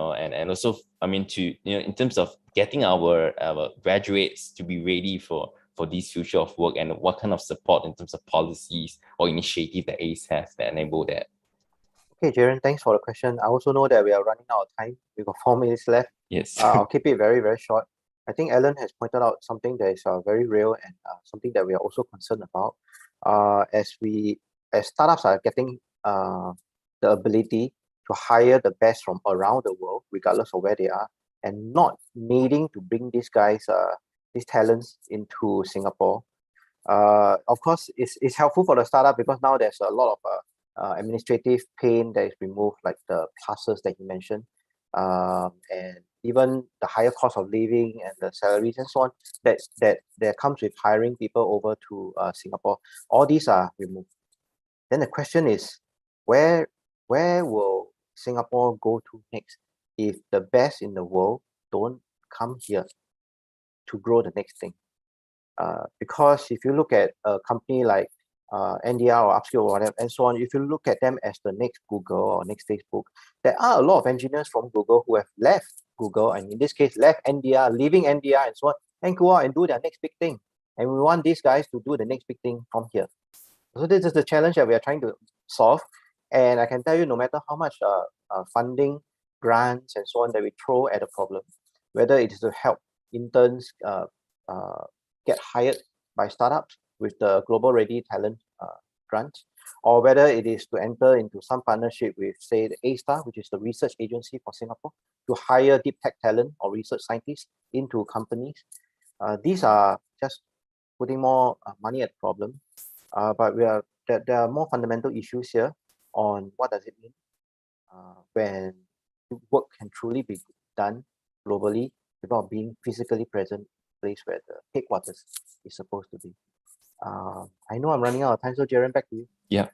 also, I mean, to, in terms of getting our graduates to be ready for this future of work, and what kind of support in terms of policies or initiative that ACE has that enable that. Okay, Jayren, thanks for the question. I also know that we are running out of time. We've got 4 minutes left. Yes. I'll keep it very, very short. I think Alan has pointed out something that is very real and something that we are also concerned about. As startups are getting the ability to hire the best from around the world, regardless of where they are, and not needing to bring these guys, these talents into Singapore. Of course, it's helpful for the startup because now there's a lot of administrative pain that is removed, like the classes that you mentioned, and even the higher cost of living and the salaries and so on that comes with hiring people over to Singapore. All these are removed. Then the question is, where will Singapore go to next if the best in the world don't come here to grow the next thing? Because if you look at a company like NDR or Upskill or whatever and so on, if you look at them as the next Google or next Facebook, there are a lot of engineers from Google who have left Google, and in this case, left NDR, leaving NDR and so on, and go out and do their next big thing. And we want these guys to do the next big thing from here. So this is the challenge that we are trying to solve. And I can tell you, no matter how much funding, grants, and so on that we throw at a problem, whether it is to help interns get hired by startups with the Global Ready Talent grant, or whether it is to enter into some partnership with, say, the A-Star, which is the research agency for Singapore, to hire deep tech talent or research scientists into companies. These are just putting more money at the problem. But there are more fundamental issues here on what does it mean when work can truly be done globally without being physically present in the place where the headquarters is supposed to be. I know I'm running out of time, so Jayren, back to you. Yeah,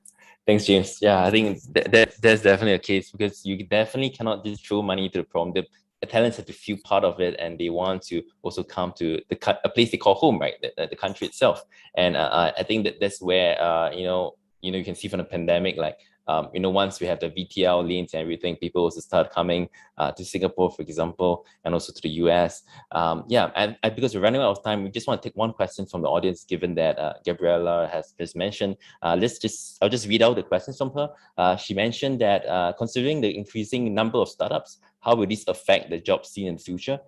thanks, James. Yeah, I think that's definitely a case, because you definitely cannot just throw money to the problem. The talents have to feel part of it, and they want to also come to a place they call home, right? The country itself. And I think that's where you can see from the pandemic, like once we have the VTL lanes and everything, people also start coming to Singapore, for example, and also to the US. And because we're running out of time, we just want to take one question from the audience, given that Gabriella has just mentioned. I'll just read out the questions from her. She mentioned that considering the increasing number of startups, how will this affect the job scene in the future?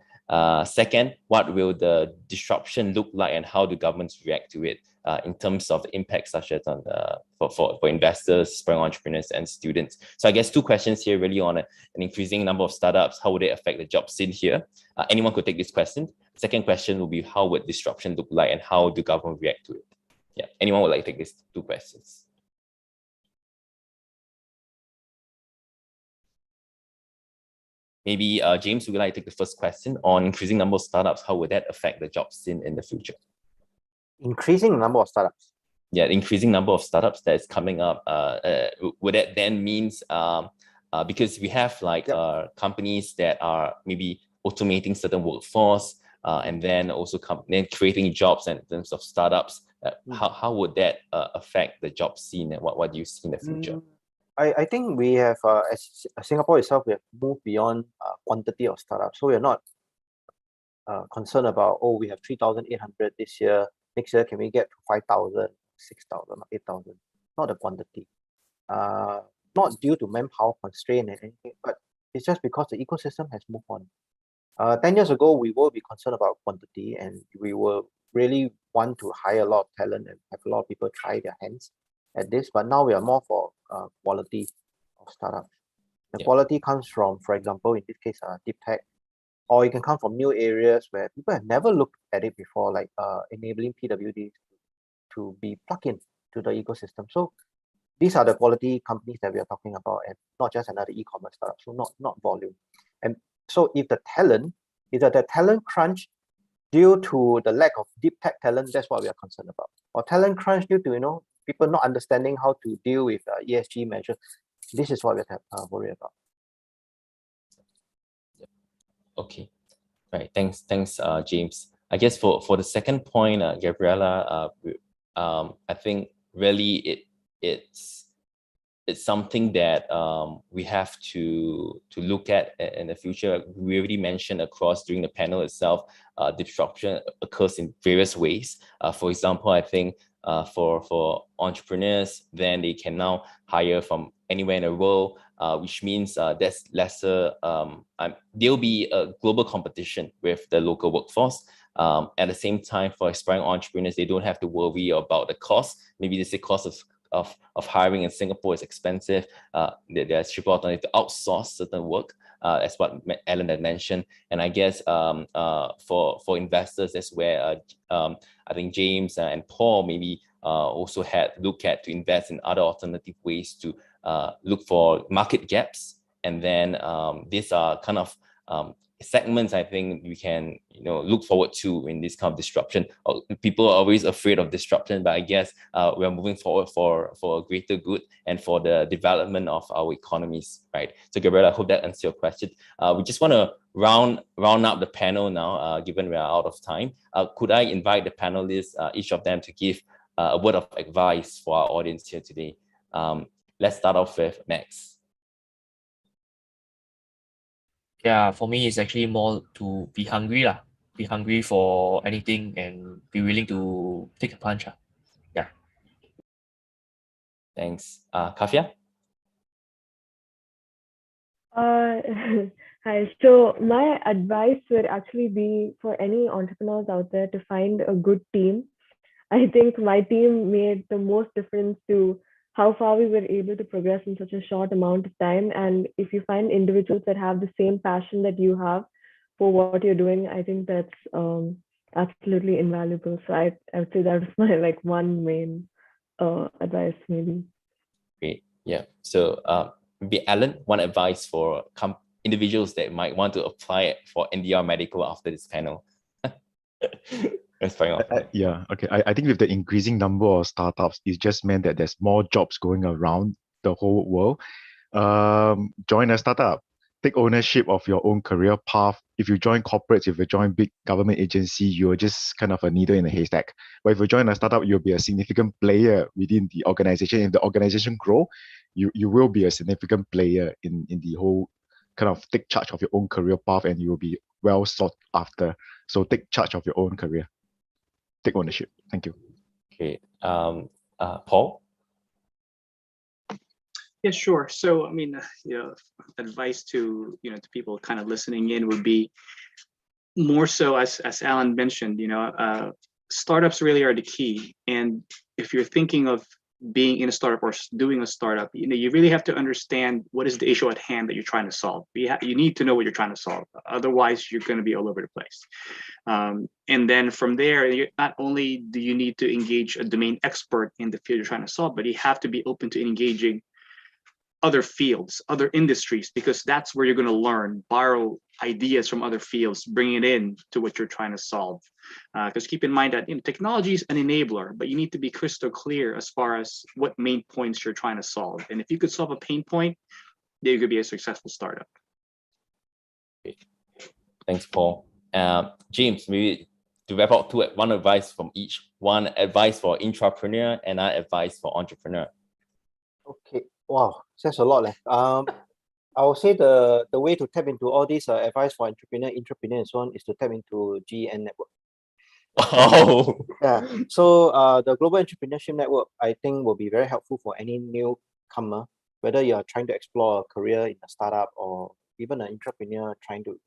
Second, what will the disruption look like, and how do governments react to it in terms of the impact, such as on for investors, aspiring entrepreneurs, and students? So I guess two questions here, really on an increasing number of startups. How would it affect the job scene here? Anyone could take this question. Second question will be, how would disruption look like, and how do government react to it? Yeah, anyone would like to take these two questions? Maybe James, would you like to take the first question on increasing number of startups? How would that affect the job scene in the future? Increasing the number of startups. Yeah, increasing number of startups that is coming up. Would that then means because we have companies that are maybe automating certain workforce, and then also then creating jobs in terms of startups. How would that affect the job scene, and what do you see in the future? I think we have, as Singapore itself, we have moved beyond quantity of startups. So we're not concerned about, we have 3,800 this year. Next year, can we get to 5,000, 6,000, 8,000? Not the quantity. Not due to manpower constraint and anything, but it's just because the ecosystem has moved on. 10 years ago, we will be concerned about quantity, and we will really want to hire a lot of talent and have a lot of people try their hands at this. But now we are more for quality of startups. The quality comes from, for example, in this case, deep tech, or it can come from new areas where people have never looked at it before, like enabling PWDs to be plugged in to the ecosystem. So these are the quality companies that we are talking about, and not just another e-commerce startup. So not volume. And so if the talent crunch due to the lack of deep tech talent, that's what we are concerned about. Or talent crunch due to people not understanding how to deal with ESG measures. This is what we're worried about. Okay, right. Thanks, James. I guess for the second point, Gabriella, I think really it's something that we have to look at in the future. We already mentioned across during the panel itself, disruption occurs in various ways. For example, I think for entrepreneurs, then they can now hire from anywhere in the world, which means there's lesser, there'll be a global competition with the local workforce. At the same time, for aspiring entrepreneurs, they don't have to worry about the cost. Maybe they say cost of hiring in Singapore is expensive. There's cheaper alternative to outsource certain work, as what Alan had mentioned. And I guess for investors, that's where I think James and Paul maybe also had looked at to invest in other alternative ways to look for market gaps. And then these are kind of segments I think we can look forward to in this kind of disruption. People are always afraid of disruption, but I guess we're moving forward for a greater good and for the development of our economies, right? So Gabriella, I hope that answers your question. We just want to round up the panel now, given we are out of time. Could I invite the panelists, each of them, to give a word of advice for our audience here today? Let's start off with Max. Yeah, for me, it's actually more to be hungry lah. Be hungry for anything and be willing to take a punch. Yeah. Thanks. Kafia? Hi. So my advice would actually be for any entrepreneurs out there to find a good team. I think my team made the most difference to how far we were able to progress in such a short amount of time. And if you find individuals that have the same passion that you have for what you're doing, I think that's absolutely invaluable. So I would say that's my like one main advice maybe. Great. Yeah. So maybe Alan, one advice for individuals that might want to apply for NDR Medical after this panel. Let's find out. Yeah, okay. I think with the increasing number of startups, it just meant that there's more jobs going around the whole world. Join a startup. Take ownership of your own career path. If you join corporates, if you join big government agency, you're just kind of a needle in a haystack. But if you join a startup, you'll be a significant player within the organization. If the organization grow, you will be a significant player in the whole kind of take charge of your own career path, and you will be well sought after. So take charge of your own career. Take ownership. Thank you. Okay. Paul? Yeah, sure. So, I mean, advice to, to people kind of listening in would be more so as Alan mentioned, startups really are the key. And if you're thinking of being in a startup or doing a startup, you really have to understand what is the issue at hand that you're trying to solve. You need to know what you're trying to solve. Otherwise, you're going to be all over the place. And then from there, not only do you need to engage a domain expert in the field you're trying to solve, but you have to be open to engaging other fields, other industries, because that's where you're going to learn, borrow ideas from other fields, bring it in to what you're trying to solve. Because keep in mind that technology is an enabler, but you need to be crystal clear as far as what main points you're trying to solve. And if you could solve a pain point, then you could be a successful startup. Thanks, Paul. James, maybe to wrap up, one advice from each. One advice for intrapreneur and another advice for entrepreneur. Okay. Wow, that's a lot. I would say the way to tap into all these advice for entrepreneur, and so on is to tap into GEN network. Oh. Yeah. So the Global Entrepreneurship Network, I think, will be very helpful for any newcomer, whether you are trying to explore a career in a startup or even an entrepreneur trying to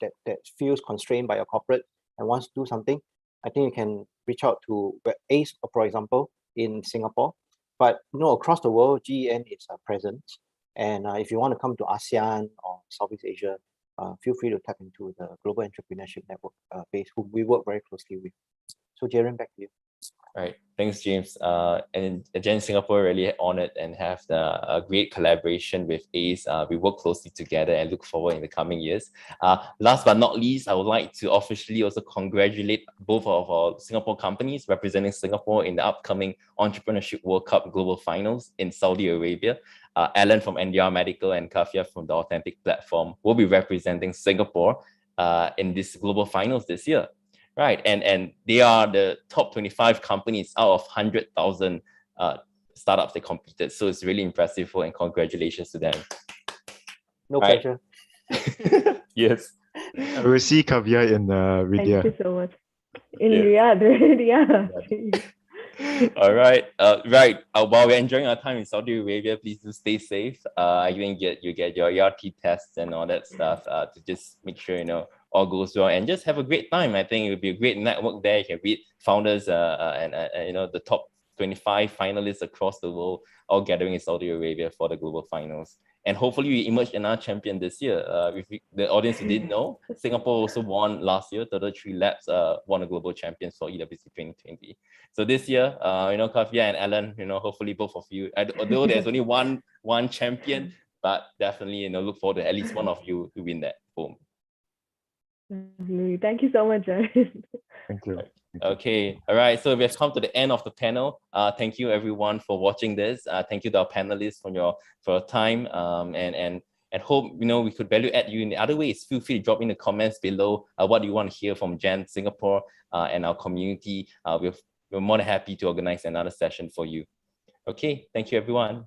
that feels constrained by a corporate and wants to do something. I think you can reach out to ACE, for example, in Singapore. But across the world, GEN is present. And if you want to come to ASEAN or Southeast Asia, feel free to tap into the Global Entrepreneurship Network base, who we work very closely with. So Jayren, back to you. All right, thanks, James. And again, Singapore really honored and have a great collaboration with ACE. We work closely together and look forward in the coming years. Last but not least, I would like to officially also congratulate both of our Singapore companies representing Singapore in the upcoming Entrepreneurship World Cup Global Finals in Saudi Arabia. Alan from NDR Medical and Kafia from the Authentic Platform will be representing Singapore in this global finals this year. Right, and they are the top 25 companies out of 100,000 startups that competed. So it's really impressive, and congratulations to them. No pressure. Yes. I will see Kavya in Riyadh. Thank you so much. In Riyadh, yeah. All right. Right. While we're enjoying our time in Saudi Arabia, please do stay safe. You get your ERT tests and all that stuff to just make sure all goes well and just have a great time. I think it would be a great network there. You can meet founders and the top 25 finalists across the world all gathering in Saudi Arabia for the global finals. And hopefully we emerge another champion this year. If the audience who didn't know, Singapore also won last year, Total 3 Labs won a global champions for EWC 2020. So this year, Kafia and Alan, hopefully both of you, although there's only one champion, but definitely, look forward to at least one of you to win that. Boom. Thank you so much, Jayren. Thank you. Okay, all right. So we have come to the end of the panel. Thank you everyone for watching this. Thank you to our panelists for your time. And hope we could value add you in the other ways. Feel free to drop in the comments below what you want to hear from Gen Singapore and our community. We're more than happy to organize another session for you. Okay, thank you everyone.